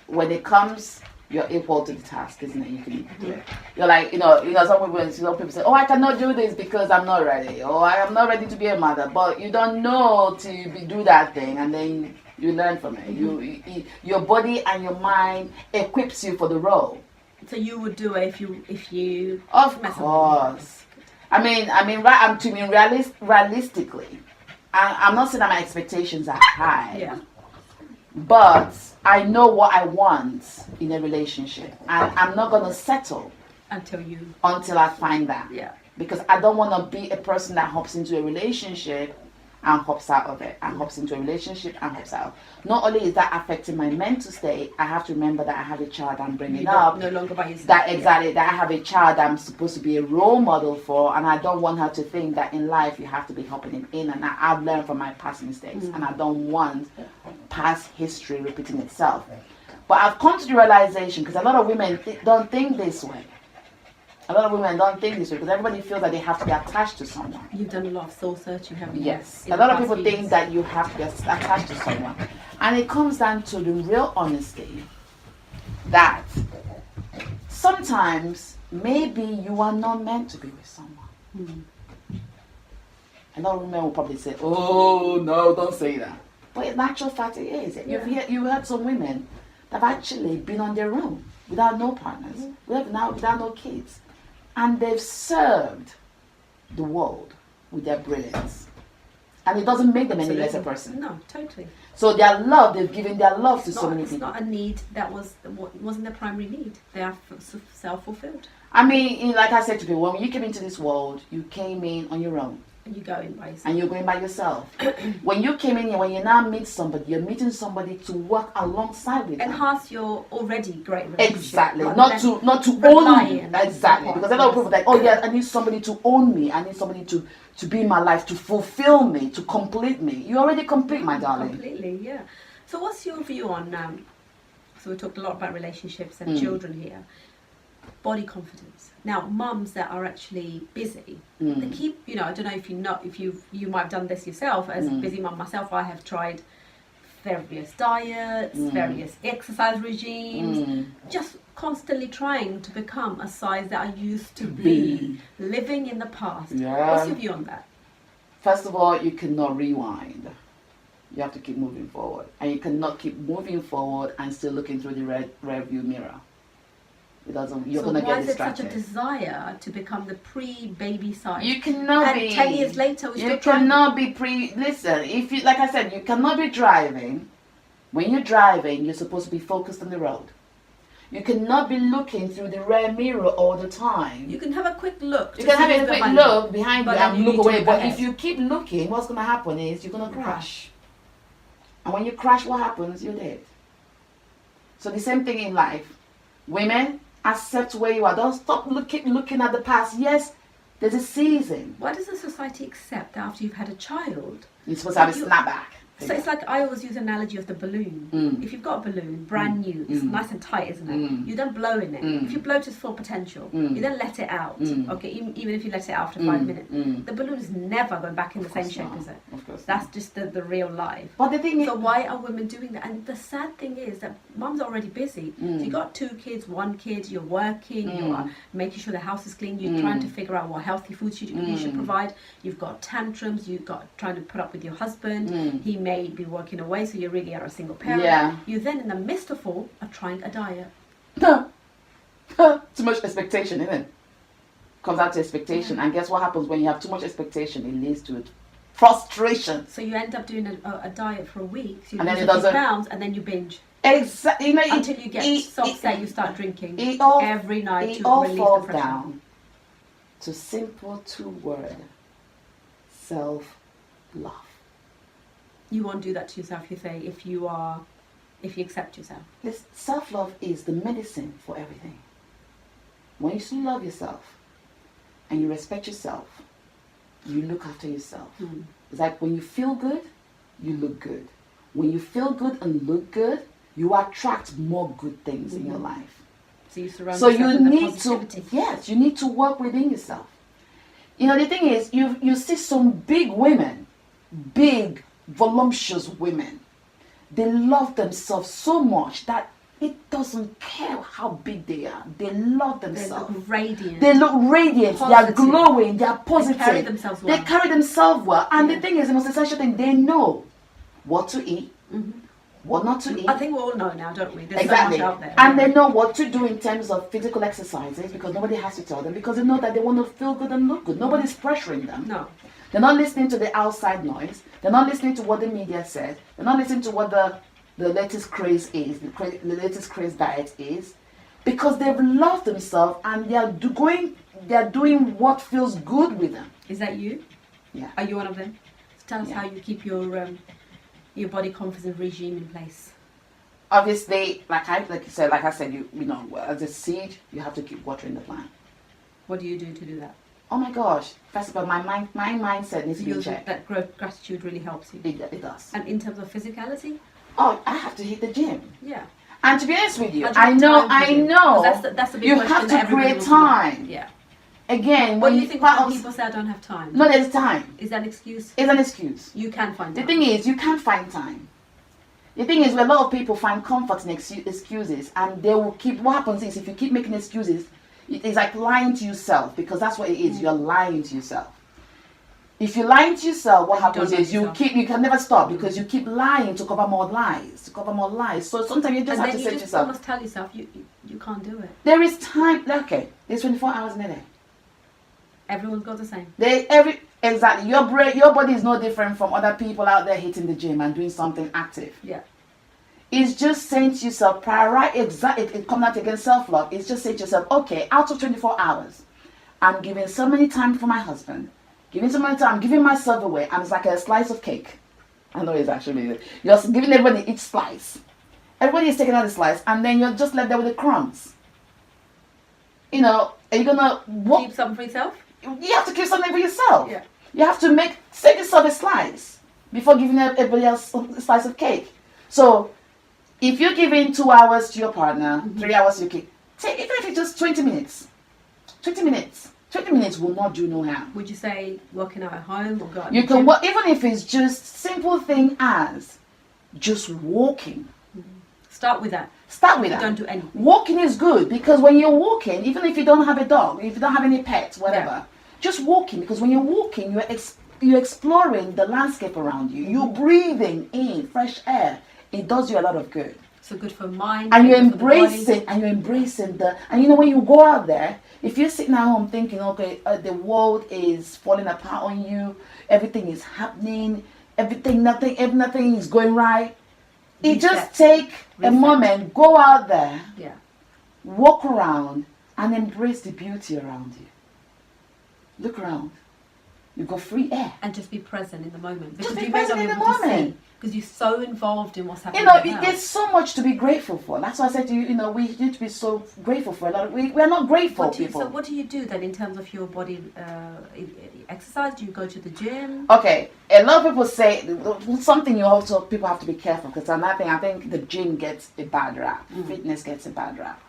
when it comes, you're equal to the task, isn't it? You can do it. You're like, some people say, oh, I cannot do this because I'm not ready, or I am not ready to be a mother. But you don't know do that thing, and then you learn from it. Your body and your mind equips you for the role. So you would do it if you. Of course. Realistically, I'm not saying that my expectations are high. Yeah. But I know what I want in a relationship, and I'm not gonna settle until I find that. Yeah. Because I don't want to be a person that hops into a relationship and hops out of it, and hops into a relationship and hops out. Not only is that affecting my mental state, I have to remember that I have a child I'm bringing up. No longer by yourself. That I have a child that I'm supposed to be a role model for, and I don't want her to think that in life you have to be hopping in and I've learned from my past mistakes, and I don't want past history repeating itself. But I've come to the realization, because a lot of women don't think this way. A lot of women don't think this way because everybody feels that they have to be attached to someone. You've done a lot of soul searching, haven't you? Yes. A lot of people think that you have to be attached to someone. And it comes down to the real honesty that sometimes maybe you are not meant to be with someone. A lot of women will probably say, oh, no, don't say that. But in actual fact, it is. Yeah. You've heard some women that have actually been on their own without no partners, without no kids. And they've served the world with their brilliance. And it doesn't make them any less a person. No, totally. So their love, they've given their love to so many people. It's not a need that wasn't their primary need. They are self-fulfilled. I mean, like I said to people, when you came into this world, you came in on your own. And you go in by yourself. And you're going by yourself. When you came in here, when you now meet somebody, you're meeting somebody to work alongside with them. Enhance your already great relationship. Exactly. Not to own you. Exactly. Because a lot of people are like, oh yeah, I need somebody to own me. I need somebody to be in my life, to fulfill me, to complete me. You already complete, my darling. Completely, yeah. So what's your view on, so we talked a lot about relationships and children here. Body confidence. Now, mums that are actually busy, they keep, I don't know if you might have done this yourself. As a busy mum myself, I have tried various diets, various exercise regimes, just constantly trying to become a size that I used to be, living in the past. Yeah. What's your view on that? First of all, you cannot rewind. You have to keep moving forward. And you cannot keep moving forward and still looking through the rear view mirror. You're going to get distracted. Why is it such a desire to become the pre-baby size? You cannot be. 10 years later, you cannot be Listen, if you, like I said, you cannot be driving. When you're driving, you're supposed to be focused on the road. You cannot be looking through the rear mirror all the time. You can have a quick look. You can have a quick look behind you and look away. But if you keep looking, what's going to happen is you're going to crash. And when you crash, what happens? You're dead. So the same thing in life. Women, accept where you are. Don't stop looking at the past. Yes, there's a season. Why does the society accept that after you've had a child? You're supposed to have a snapback. So it's like, I always use the analogy of the balloon. If you've got a balloon, brand new, it's nice and tight, isn't it? You don't blow in it. If you blow to its full potential, you then let it out. Okay, even if you let it out after 5 minutes, the balloon is never going back in the same shape, is it? Of course That's just the real life. But the thing is, so why are women doing that? And the sad thing is that mum's already busy. So you got 2 kids, 1 kid, you're working, you are making sure the house is clean, you're trying to figure out what healthy foods you should provide. You've got tantrums, you've got trying to put up with your husband. He may be working away, so you really are a single parent. Yeah. You then, in the midst of all, are trying a diet. Too much expectation, isn't it? Comes out to expectation, and guess what happens when you have too much expectation? It leads to frustration. So you end up doing a diet for a week, so you and lose then a few pounds, and then you binge. Exactly. Until you get so upset, you start drinking every night to release falls the pressure. down to simple 2 words: self-love. You won't do that to yourself, you say, if you accept yourself. This self-love is the medicine for everything. When you still love yourself and you respect yourself, you look after yourself. It's like when you feel good, you look good. When you feel good and look good, you attract more good things in your life. So you surround yourself with the positivity. Yes, you need to work within yourself. The thing is, you see some big women, big voluptuous women, they love themselves so much that It doesn't care how big they are. They love themselves. They look radiant. They look radiant. They are glowing. They are positive. They carry themselves well. They carry themselves well. And the thing is, the most essential thing, they know what to eat, what not to eat. I think we all know now, don't we? There's Exactly. so much out there. And they know what to do in terms of physical exercises, because nobody has to tell them, because they know that they want to feel good and look good. Nobody's pressuring them. No. They're not listening to the outside noise. They're not listening to what the media says. They're not listening to what the latest craze is, the latest craze diet is, because they've loved themselves and they are doing what feels good with them. Is that you? Yeah. Are you one of them? Tell us how you keep your body confidence regime in place. Obviously, like I said, you know, as a seed, you have to keep watering the plant. What do you do to do that? Oh my gosh! First of all, my mindset needs to be in check. That gratitude really helps you. It does. And in terms of physicality? Oh, I have to hit the gym. Yeah. And to be honest with you, I know. That's the big you question have to that everybody create wants to know. time. Yeah. Again, What when do you think when people say I don't have time? No, there's time. Is that an excuse? It's an excuse. You can find The time. thing is, you can't find time. The thing is, where a lot of people find comfort in excuses, and they will keep. What happens is, if you keep making excuses, it's like lying to yourself, because that's what it is. You're lying to yourself. If you're lying to yourself, what happens is you can never stop, because you keep lying to cover more lies, So sometimes you just have to say to yourself, almost tell yourself you can't do it. there is time. Okay, there's 24 hours in a day. Everyone's got the same. Exactly. Your body is no different from other people out there hitting the gym and doing something active. Yeah. It's just saying to yourself, it comes out against self-love. It's just saying to yourself, okay, out of 24 hours, I'm giving so many time for my husband, giving so many time, giving myself away, and it's like a slice of cake. I know it's actually, you're giving everybody each slice. Everybody is taking out a slice, and then you're just left there with the crumbs. You know, are you gonna keep something for yourself? You have to keep something for yourself. Yeah. You have to save yourself a slice before giving everybody else a slice of cake. So, if you're giving 2 hours to your partner, 3 hours to your kid, even if it's just 20 minutes. 20 minutes will not do no harm. Would you say working out at home or go? You can work, even if it's just simple thing as just walking. Start with that. Don't do anything. Walking is good, because when you're walking, even if you don't have a dog, if you don't have any pets, whatever, just walking, because when you're walking, you're exploring the landscape around you. You're breathing in fresh air. It does you a lot of good. So good for mind. And you're embracing and you know, when you go out there, if you're sitting at home thinking, okay, the world is falling apart on you, everything is happening, nothing is going right. It just take a moment, go out there, walk around, and embrace the beauty around you. Look around. You've got free air. And just be present in the moment. Just be present in the moment. Because you're so involved in what's happening. You know, there's so much to be grateful for. That's why I said to you, we need to be so grateful for a lot. We're not grateful people. So what do you do then in terms of your body exercise? Do you go to the gym? Okay, a lot of people say something people have to be careful, because another thing, I think the gym gets a bad rap. Fitness gets a bad rap.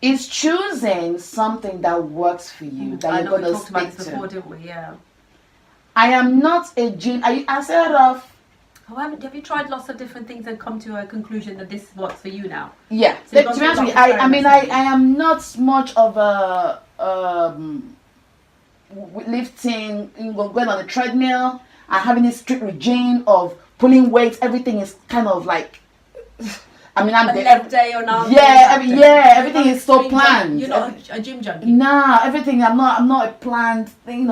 It's choosing something that works for you, that you're going to stick to. I know we talked about this before, didn't we? Yeah. I am not a gym. I said off. Have you tried lots of different things and come to a conclusion that this works for you now? Yeah. So to be honest with you, I am not much of a lifting, going on a treadmill. I having a strict regime of pulling weights. Everything is kind of like. I'm left day or not. Everything is so planned. You're not a gym junkie. Nah, everything. I'm not a planned thing.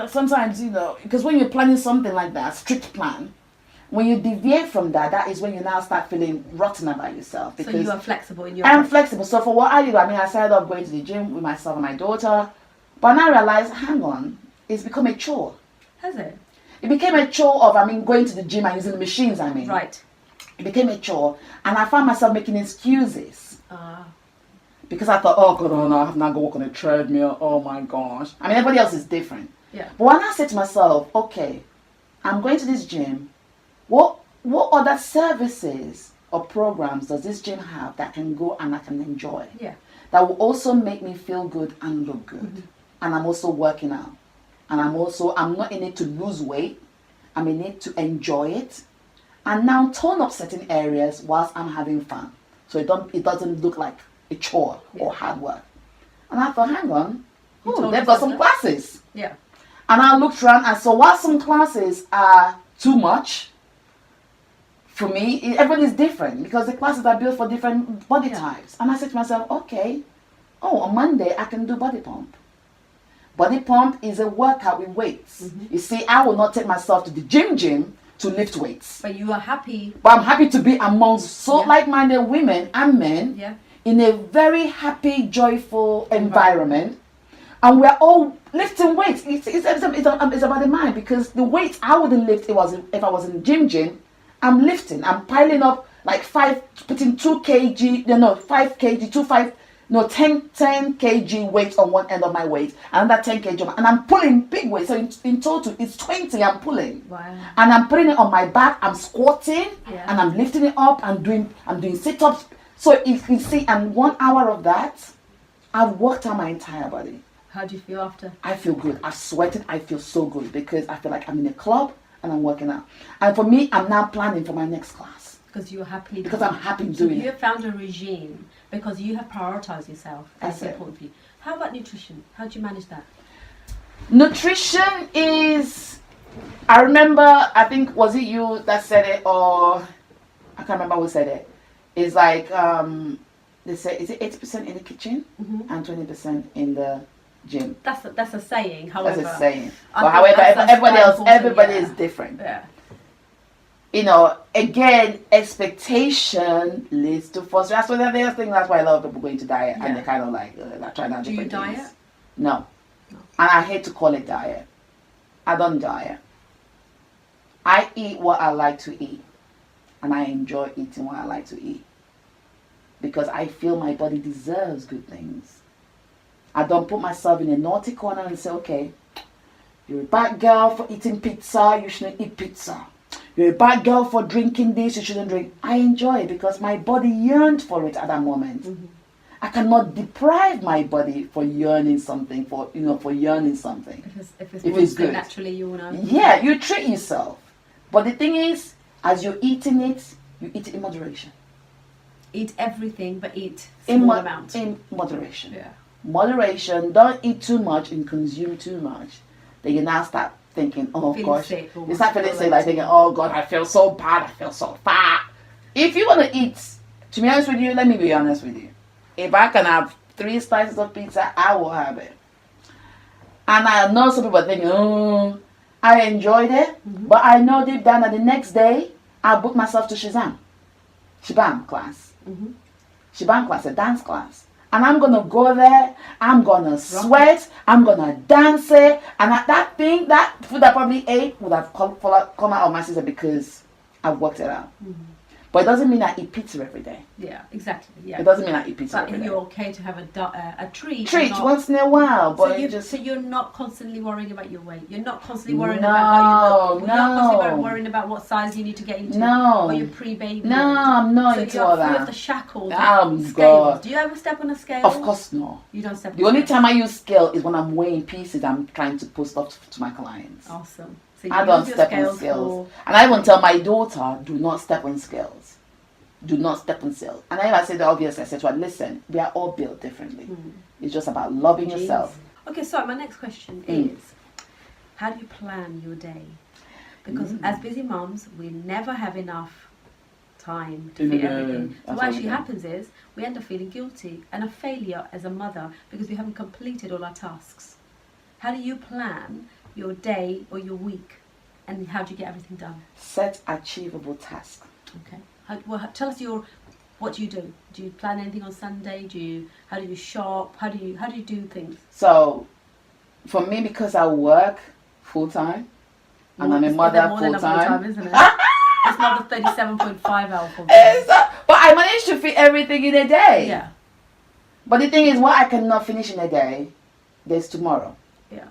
Sometimes because when you're planning something like that, strict plan, when you deviate from that is when you now start feeling rotten about yourself. Because so you are flexible in your. I'm flexible. So for what I do, I started off going to the gym with myself and my daughter, but now I realized, hang on, it's become a chore. Has it? It became a chore of going to the gym and using the machines. Right. It became a chore, and I found myself making excuses. Because I thought, oh God, I have now go walk on a treadmill. Oh my gosh. Everybody else is different. Yeah. But when I said to myself, okay, I'm going to this gym. What other services or programs does this gym have that I can go and I can enjoy? Yeah. That will also make me feel good and look good. And I'm also working out. And I'm not in it to lose weight. I'm in it to enjoy it. And now tone up certain areas whilst I'm having fun. so it doesn't look like a chore or hard work. And I thought, hang on, they've got some classes. Yeah. And I looked around and saw while some classes are too much, for me, everybody's different because the classes are built for different body types. And I said to myself, okay, on Monday I can do body pump. Body pump is a workout with weights. You see, I will not take myself to the gym to lift weights. But you are happy. But I'm happy to be amongst like-minded women and men in a very happy, joyful environment. And we're all lifting weights. It's about the mind, because the weights I wouldn't lift if I was in the gym. I'm lifting. I'm piling up like 10 kg weight on one end of my weight, and another 10 kg, and I'm pulling big weights. So in total, it's 20 I'm pulling. Wow. And I'm putting it on my back. I'm squatting, and I'm lifting it up. I'm doing sit-ups. So if you see, and 1 hour of that, I've worked on my entire body. How do you feel after? I feel good. I've sweated. I feel so good because I feel like I'm in a club and I'm working out. And for me, I'm now planning for my next class. Because you're happy. Because I'm happy doing it. You have found a regime because you have prioritized yourself. That's important for you. How about nutrition? How do you manage that? Nutrition is, I remember, I think, was it you that said it, or I can't remember who said it. It's like, they say, is it 80% in the kitchen and 20% in the gym? That's a saying. However, that's a saying. But however, everybody is different. Yeah. You know, again, expectation leads to frustration. That's why a lot of people go into diet and they kind of like trying out different things. Do you diet? No. And I hate to call it diet. I don't diet. I eat what I like to eat, and I enjoy eating what I like to eat because I feel my body deserves good things. I don't put myself in a naughty corner and say, okay, you're a bad girl for eating pizza, you shouldn't eat pizza. You're a bad girl for drinking this, you shouldn't drink. I enjoy it because my body yearned for it at that moment. I cannot deprive my body for yearning something, for yearning something. If it's good, naturally you will know. Yeah, you treat yourself. But the thing is, as you're eating it, you eat it in moderation. Eat everything, but eat small amount. In moderation. Yeah. Moderation. Don't eat too much and consume too much. Then you now start thinking, oh gosh. You start feeling sick, like thinking, oh God, I feel so bad, I feel so fat. If you want to eat, to be honest with you, let me be honest with you. If I can have 3 slices of pizza, I will have it. And I know some people are thinking, oh, I enjoyed it, but I know deep down that the next day, I'll book myself to Shibam class. Shibam class, a dance class. And I'm going to go there, I'm going to sweat, I'm going to dance it. And that food I probably ate would have come out of my system because I've worked it out. But it doesn't mean I eat pizza every day. Yeah, exactly. Yeah. It doesn't mean I eat pizza every day. But you're okay to have a treat. Treat once in a while. But so you're not constantly worrying about your weight. You're not constantly worrying about how you look. You're not constantly worrying about what size you need to get into. No. Or your pre-baby. No, I'm not into all that. So you're free of the shackles of scales. God. Do you ever step on a scale? Of course not. You don't step on the only time I use scale is when I'm weighing pieces I'm trying to post stuff to my clients. Awesome. So I don't step on scales. And I even tell my daughter, do not step on scales. Do not step on scales. And I say the obvious. I said to her, listen, we are all built differently. It's just about loving yourself. Okay, so my next question is, how do you plan your day? Because as busy moms, we never have enough time to fit everything. So what actually happens is, we end up feeling guilty and a failure as a mother because we haven't completed all our tasks. How do you plan your day or your week, and how do you get everything done? Set achievable tasks. Okay. Tell us what do you do? Do you plan anything on Sunday? How do you shop? How do you do things? So, for me, because I work full time and I'm a mother full time, isn't it? It's not the 37.5 hour full time. But I managed to fit everything in a day. Yeah. But the thing is, what I cannot finish in a day, there's tomorrow. Yeah.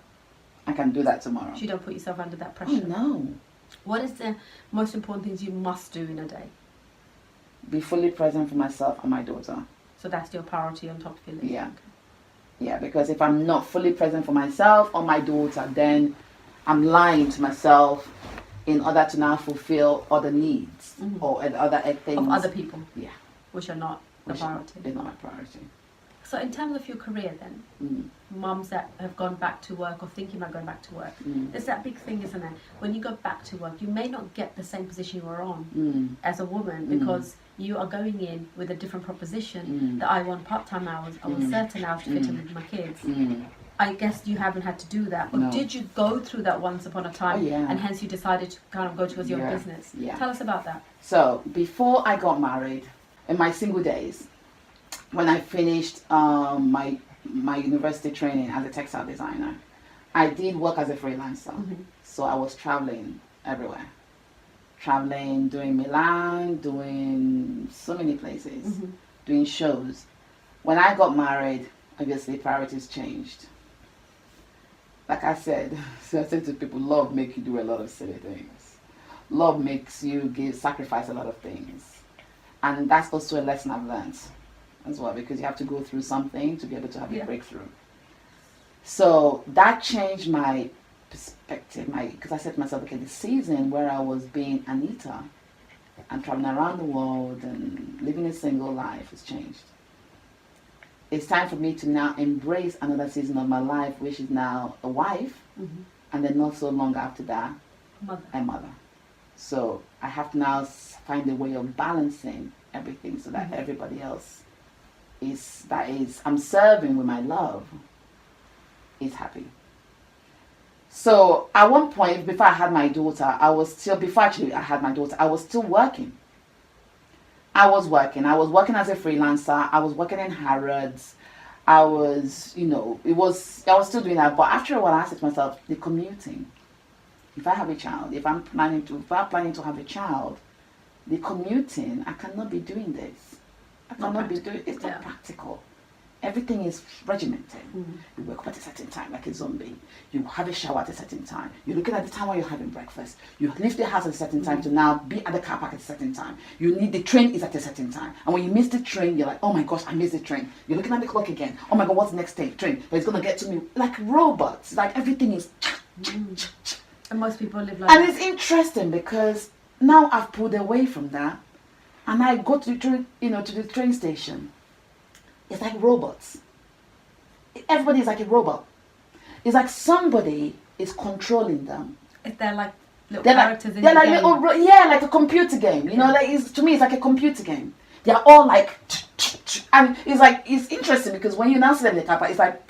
I can do that tomorrow. So you don't put yourself under that pressure. Oh, no. What is the most important things you must do in a day? Be fully present for myself and my daughter. So that's your priority on top of your list? Yeah. Yeah, because if I'm not fully present for myself or my daughter, then I'm lying to myself in order to now fulfill other needs or other things. Of other people? Yeah. Which are not the priority. It's not my priority. So in terms of your career then, mums that have gone back to work or thinking about going back to work, there's that big thing, isn't it? When you go back to work, you may not get the same position you were on as a woman because you are going in with a different proposition that I want part-time hours, I want certain hours to fit in with my kids. I guess you haven't had to do that. Or did you go through that once upon a time and hence you decided to kind of go towards your business? Tell us about that. So before I got married, in my single days, when I finished my university training as a textile designer, I did work as a freelancer. So I was traveling everywhere. Traveling, doing Milan, doing so many places, doing shows. When I got married, obviously priorities changed. Like I said, so I said to people, love makes you do a lot of silly things. Love makes you sacrifice a lot of things. And that's also a lesson I've learned as well, because you have to go through something to be able to have a breakthrough. So that changed my perspective, because I said to myself, okay, the season where I was being Anita and traveling around the world and living a single life has changed. It's time for me to now embrace another season of my life, which is now a wife, and then not so long after that, a mother. So I have to now find a way of balancing everything so that everybody else I'm serving with my love is happy. So at one point, before I had my daughter, I was still working. I was working as a freelancer. I was working in Harrods. I was still doing that. But after a while, I said to myself, the commuting. If I have a child, if I'm planning to have a child, the commuting, I cannot be doing this. It's not practical. Everything is regimented. You wake up at a certain time like a zombie. You have a shower at a certain time. You're looking at the time when you're having breakfast. You leave the house at a certain time to now be at the car park at a certain time. The train is at a certain time. And when you miss the train, you're like, oh my gosh, I missed the train. You're looking at the clock again. Oh my God, what's the next train? But it's going to get to me like robots. Like everything is... And most people live like that. And that. it's interesting because now I've pulled away from that. And I go to the train station. It's like robots. Everybody is like a robot. It's like somebody is controlling them. They're like little characters in the like game. like a computer game. You know, to me, it's like a computer game. They're all like, and it's interesting because when you now see them in the car park, it's like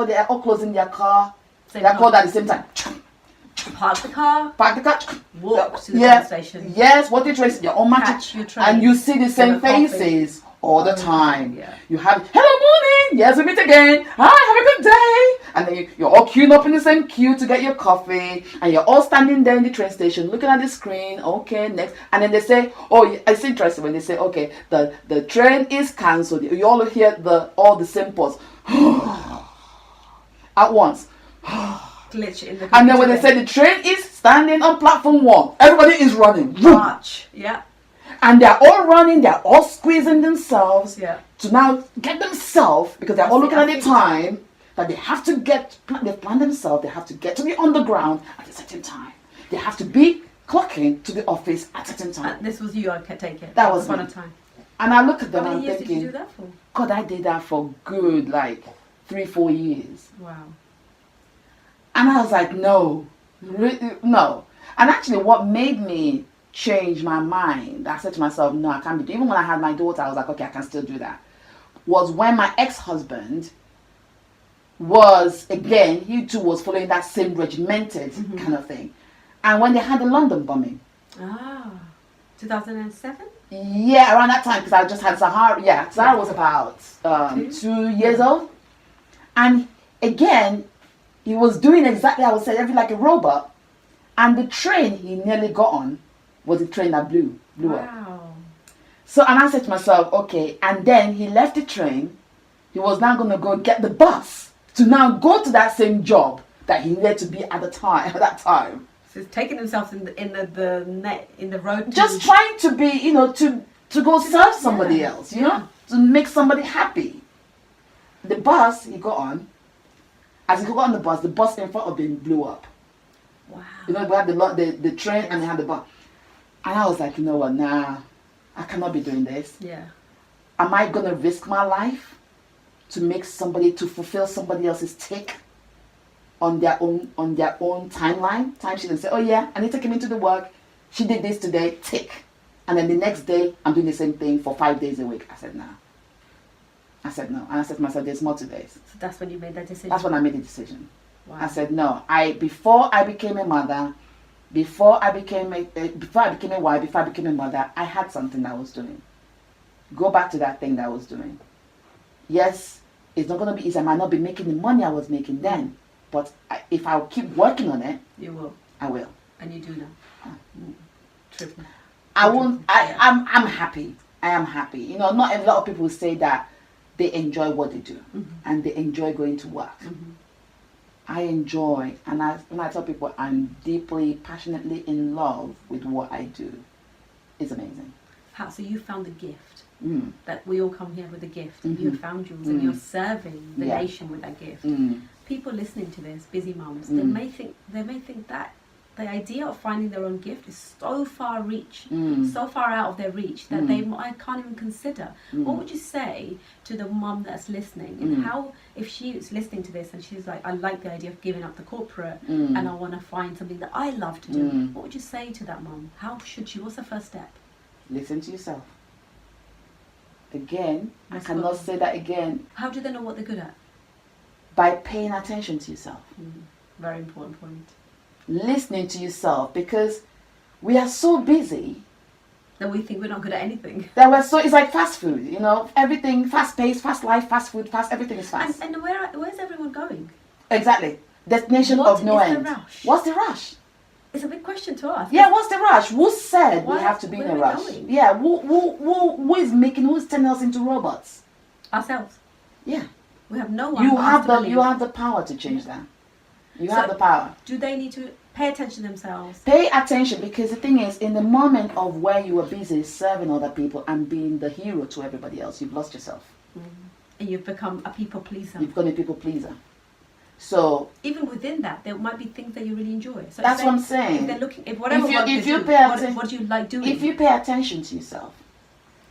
they're all closing their car. They're called at the same time. Park the car. Walk to the train station. Yes, what the train station. You're all matching. And you see the same faces all the time. Yeah. You have, hello morning, yes, we meet again. Hi, have a good day. And then you're all queued up in the same queue to get your coffee. And you're all standing there in the train station looking at the screen. Okay, next. And then they say, oh, it's interesting when they say, okay, the train is cancelled. You all hear all the same pause. At once. Glitch in the computer. And then when they say the train is standing on platform 1, everybody is running. March. Yeah. And they're all running, they're all squeezing themselves to now get themselves, because they're all looking at the time that they have to they've planned themselves, they have to get to the underground at a certain time. They have to be clocking to the office at a certain time. This was you, I can take it. That was one of time. And I look at them and I'm thinking, did you do that for? God, I did that for good, 3-4 years. Wow. And I was like, no. And actually what made me change my mind, I said to myself, no, I can't be. Even when I had my daughter, I was like, okay, I can still do that. Was when my ex-husband was, again, he too was following that same regimented kind of thing. And when they had the London bombing. 2007? Yeah, around that time, because I just had Sahara. Yeah, Sahara was about 2 years old. And again, he was doing exactly, I would say, everything like a robot. And the train he nearly got on was the train that blew up. So, and I said to myself, okay, and then he left the train. He was now going to go get the bus to now go to that same job that he needed to be at that time. So he's taking himself in the road. Just trying to be, to go serve somebody else, to make somebody happy. The bus he got on, as he got on the bus in front of him blew up. Wow. We had the train and they had the bus. And I was like, you know what, nah, I cannot be doing this. Yeah. am I going to risk my life to fulfill somebody else's tick on their own timeline, timesheet, and say, oh yeah, Anita came into the work, she did this today, tick. And then the next day, I'm doing the same thing for 5 days a week. I said, no. I said, no. And I said to myself, there's more to this. So that's when you made that decision? That's when I made the decision. Wow. I said, no. Before I became a mother, before I became a wife, before I became a mother, I had something that I was doing. Go back to that thing that I was doing. Yes, it's not going to be easy. I might not be making the money I was making then. But if I keep working on it, you will. I will. And you do now. Triple. I'm happy. I am happy. You know, not a lot of people say that they enjoy what they do and they enjoy going to work. I enjoy, and when I tell people I'm deeply, passionately in love with what I do, it's amazing. So you found the gift. That we all come here with a gift. And you found yours and you're serving the nation with that gift. People listening to this, busy mums, they may think that the idea of finding their own gift is so far out of their reach that I can't even consider. What would you say to the mum that's listening, and how, if she is listening to this and she's like, I like the idea of giving up the corporate and I want to find something that I love to do, what would you say to that mum? How should she, what's the first step? Listen to yourself. Again, I cannot say that again. How do they know what they're good at? By paying attention to yourself. Very important point. Listening to yourself, because we are so busy that we think we're not good at anything. It's like fast food, you know, everything fast paced, fast life, fast food, everything is fast. And where's everyone going? Exactly. Destination of no end. What's the rush? It's a big question to ask. Yeah, what's the rush? Who said we have to be in a rush? Going? Yeah, who's turning us into robots? Ourselves. Yeah. We have no one. You have the power to change that. You have the power. Do they need to pay attention to themselves? Pay attention, because the thing is, in the moment of where you are busy serving other people and being the hero to everybody else, you've lost yourself. And you've become a people pleaser. You've become a people pleaser. So even within that, there might be things that you really enjoy. So that's what I'm saying. If they're looking, what do you like doing? If you pay attention to yourself,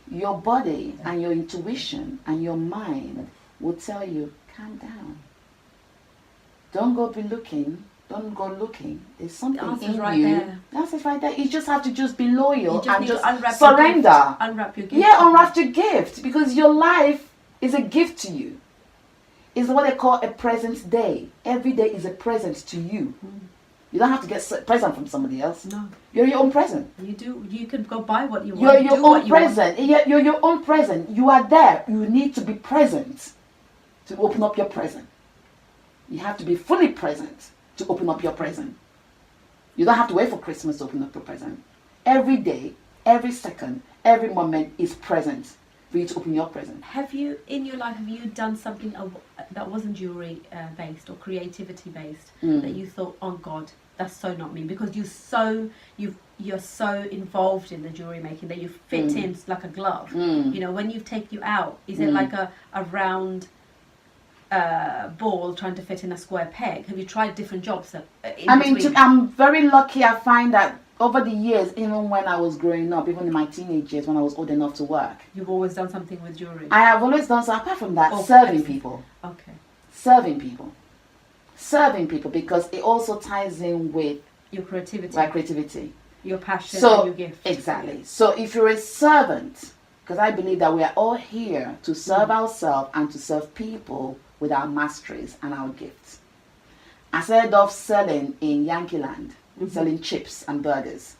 your body and your intuition and your mind will tell you, calm down. Don't go looking. There's something in right you. There. That's it right there. You just have to just be loyal and just surrender. Unwrap your gift. Yeah, unwrap your gift, because your life is a gift to you. It's what they call a present day. Every day is a present to you. You don't have to get a present from somebody else. No. You're your own present. You can go buy what you want. You're your own present. You're your own present. You are there. You need to be present to open up your present. You have to be fully present to open up your present. You don't have to wait for Christmas to open up your present. Every day, every second, every moment is present for you to open your present. Have you, in your life, done something that wasn't jewelry based or creativity based that you thought, oh God, that's so not me? Because you're so involved in the jewelry making that you fit in like a glove. You know, when you take you out, is it like a round ball trying to fit in a square peg? Have you tried different jobs? I'm very lucky. I find that over the years, even when I was growing up, even in my teenage years, when I was old enough to work, you've always done something with jewelry. I have always done so. Apart from that, serving people. Okay. Serving people, because it also ties in with your creativity. My creativity. Your passion and your gift. Exactly. So if you're a servant, because I believe that we are all here to serve ourselves and to serve people with our masteries and our gifts. I started off selling in Yankee Land, selling chips and burgers.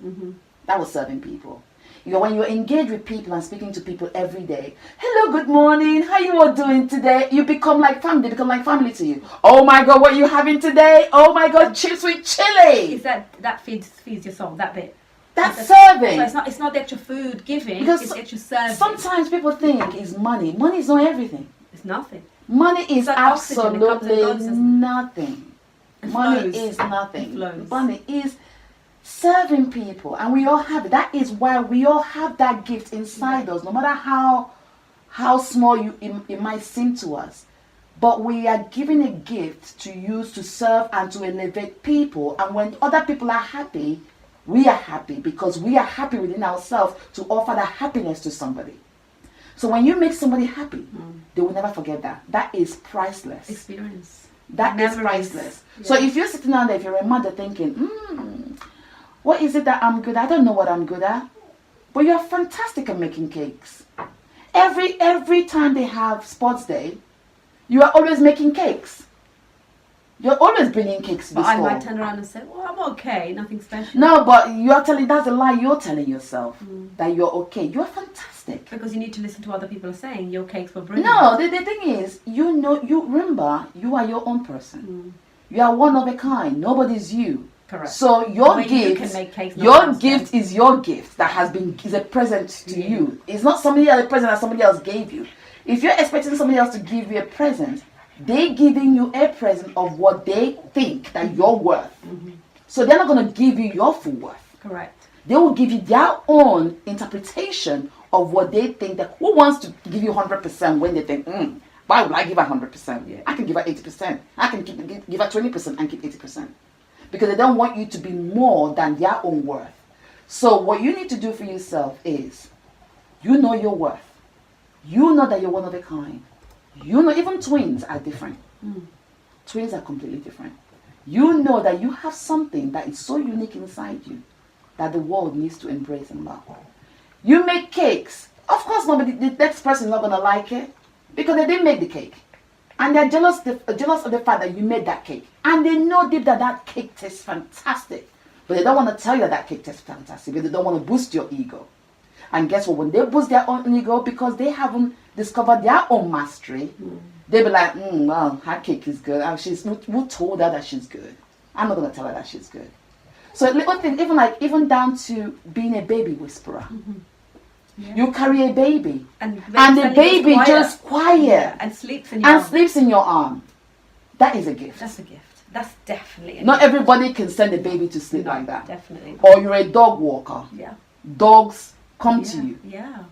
That was serving people. You know, when you're engaged with people and speaking to people every day, hello, good morning, how you all doing today? You become like family. They become like family to you. Oh my God, what are you having today? Oh my God, chips with chili. Is that feeds your soul, that bit? That's serving. So it's not the extra food giving, it's extra serving. Sometimes people think it's money. Money is not everything. It's nothing. Money is like absolutely nothing. Money flows. is nothing. Flows. Money is serving people, and we all have it. That is why we all have that gift inside us, no matter how small it might seem to us. But we are given a gift to use to serve and to elevate people. And when other people are happy, we are happy, because we are happy within ourselves to offer that happiness to somebody. So when you make somebody happy, they will never forget that. That is priceless. Experience. That is priceless. Yeah. So if you're sitting down there, if you're a mother thinking, what is it that I'm good at? I don't know what I'm good at. But you're fantastic at making cakes. Every time they have sports day, you are always making cakes. You're always bringing cakes to the store. But I might turn around and say, well, I'm okay, nothing special. No, but that's a lie you're telling yourself, that you're okay. You're fantastic. Because you need to listen to what other people are saying. Your cakes were brilliant. No, the thing is, you remember, you are your own person. You are one of a kind. Nobody's you. Correct. So your gift, is your gift that is a present to you. It's not a present that somebody else gave you. If you're expecting somebody else to give you a present, they're giving you a present of what they think that you're worth. So they're not going to give you your full worth. Correct. They will give you their own interpretation of what they think. That who wants to give you 100% when they think, why would I give her 100%? Yeah. I can give her 80%. I can give her 20% and keep 80%. Because they don't want you to be more than their own worth. So what you need to do for yourself is, you know your worth. You know that you're one of a kind. You know, even twins are different. Twins are completely different. You know that you have something that is so unique inside you that the world needs to embrace and love. You make cakes. Of course, the next person is not going to like it because they didn't make the cake. And they're jealous of the fact that you made that cake. And they know deep that cake tastes fantastic. But they don't want to tell you that cake tastes fantastic because they don't want to boost your ego. And guess what? When they boost their own ego because they haven't discovered their own mastery, they'll be like, well, her cake is good. Who told her that she's good? I'm not going to tell her that she's good. So little things, even down to being a baby whisperer. Yeah. You carry a baby, and the baby just quiet and sleeps in your arm. That is a gift. That's a gift. That's definitely a Not gift. Everybody can send a baby to sleep like that. Definitely. Or you're a dog walker. Yeah. Dogs come to you. Yeah.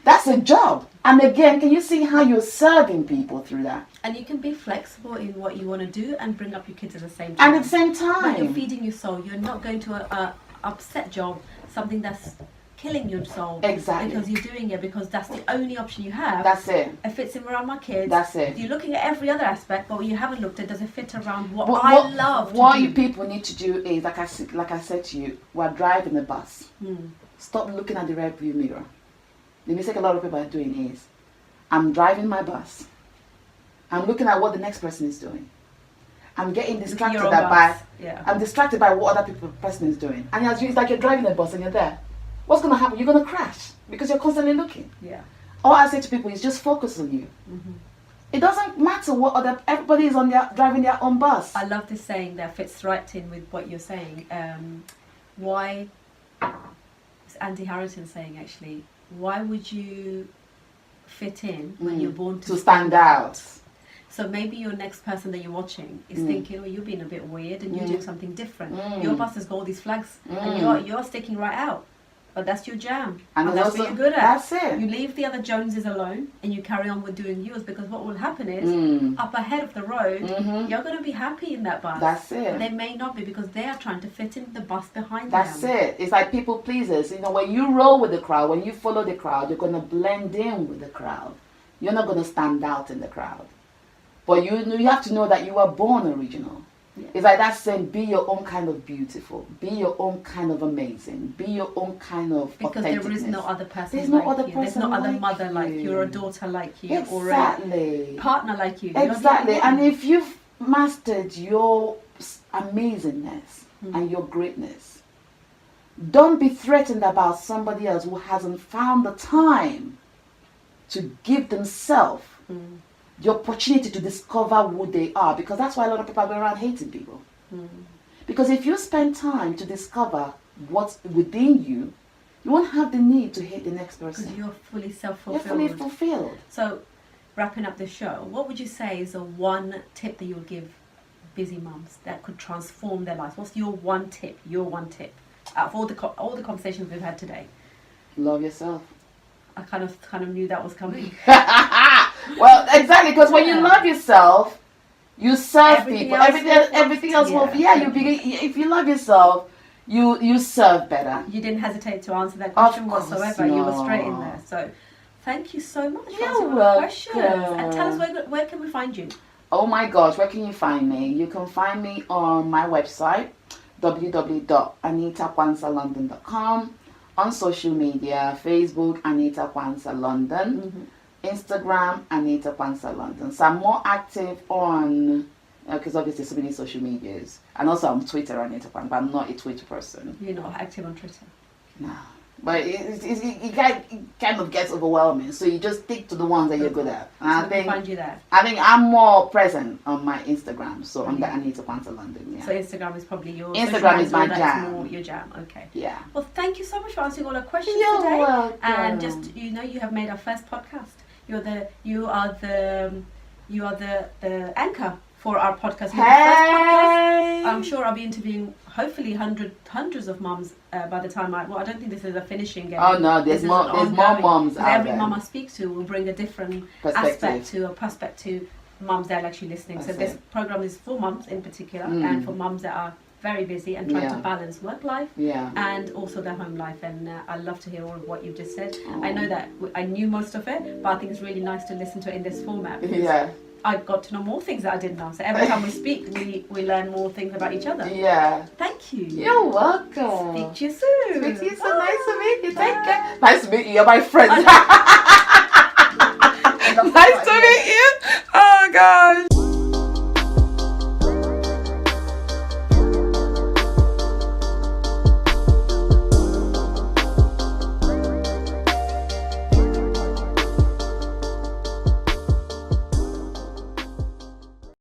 That's a job. And again, can you see how you're serving people through that? And you can be flexible in what you want to do and bring up your kids at the same time. And at the same time. When you're feeding your soul, you're not going to a upset job, something that's killing your soul. Exactly. Because you're doing it because that's the only option you have. That's it. It fits in around my kids. That's it. You're looking at every other aspect, but what you haven't looked at, does it fit around what I love to do? What you people need to do is, like I said to you, we're driving the bus. Stop looking at the rear view mirror. The mistake a lot of people are doing is, I'm driving my bus. I'm looking at what the next person is doing. I'm getting distracted I'm distracted by what other person is doing. And it's like you're driving a bus and you're there. What's going to happen? You're going to crash because you're constantly looking. Yeah. All I say to people is just focus on you. It doesn't matter what everybody is driving their own bus. I love this saying that fits right in with what you're saying. Why? It's Andy Harrington saying actually. Why would you fit in when you're born to stand out? So maybe your next person that you're watching is thinking, oh, you're being a bit weird and you're doing something different. Your bus has got all these flags and you're sticking right out. But that's your jam. And that's what you're good at. That's it. You leave the other Joneses alone and you carry on with doing yours, because what will happen is up ahead of the road, you're going to be happy in that bus. That's it. But they may not be because they are trying to fit in the bus behind That's them. That's it. It's like people pleasers. You know, when you roll with the crowd, when you follow the crowd, you're going to blend in with the crowd. You're not going to stand out in the crowd. But you have to know that you are born original. Yeah. It's like that saying, be your own kind of beautiful. Be your own kind of amazing. Be your own kind of because there is no other person There's like no other you. person There's no other like mother you. like you, or a daughter like you, exactly. or a partner like you. Exactly. And if you've mastered your amazingness and your greatness, don't be threatened about somebody else who hasn't found the time to give themselves the opportunity to discover who they are, because that's why a lot of people are going around hating people. Because if you spend time to discover what's within you, you won't have the need to hate the next person. Because you're fully self-fulfilled. You're fully fulfilled. So, wrapping up the show, what would you say is the one tip that you would give busy mums that could transform their lives? What's your one tip? Out of all the conversations we've had today. Love yourself. I kind of knew that was coming. Well, exactly, because when you love yourself, you serve people. Everything else will. If you love yourself, you serve better. You didn't hesitate to answer that question whatsoever. No. You were straight in there. So, thank you so much for You're answering all the welcome. questions. And tell us where can we find you? Oh my gosh, where can you find me? You can find me on my website, www.anitaquansah.london.com, on social media, Facebook, Anita Quansah London, Instagram, Anita Quansah London. So I'm more active on, because obviously so many social medias, and also on Twitter, Anita Quansah, but I'm not a Twitter person. You're not active on Twitter? No. But it kind of gets overwhelming, so you just stick to the ones that you're good at. And So find you there. I think I'm more present on my Instagram, so I'm the Anita Quansah London. Yeah. So Instagram is probably your Instagram is my that's jam. more your jam. Okay. Yeah. Well, thank you so much for answering all our questions You're today. welcome. And just you have made our first podcast. You are the anchor for our podcast. You're the first podcast. I'm sure I'll be interviewing hopefully hundreds of mums by the time I don't think this is a finishing game. Oh no, there's more mums out Every there. mum I speak to will bring a different prospect to mums that are actually listening. So this program is for mums in particular, and for mums that are very busy and trying to balance work life and also their home life. And I love to hear all of what you've just said. I know that I knew most of it, but I think it's really nice to listen to it in this format. Yeah. I got to know more things that I didn't know. So every time we speak, we learn more things about each other. Yeah. Thank you. You're welcome. Speak to you soon. Speak to you soon. Nice to meet you. Bye. Take care. Nice to meet you. You're my friend. Nice to meet you. Oh gosh.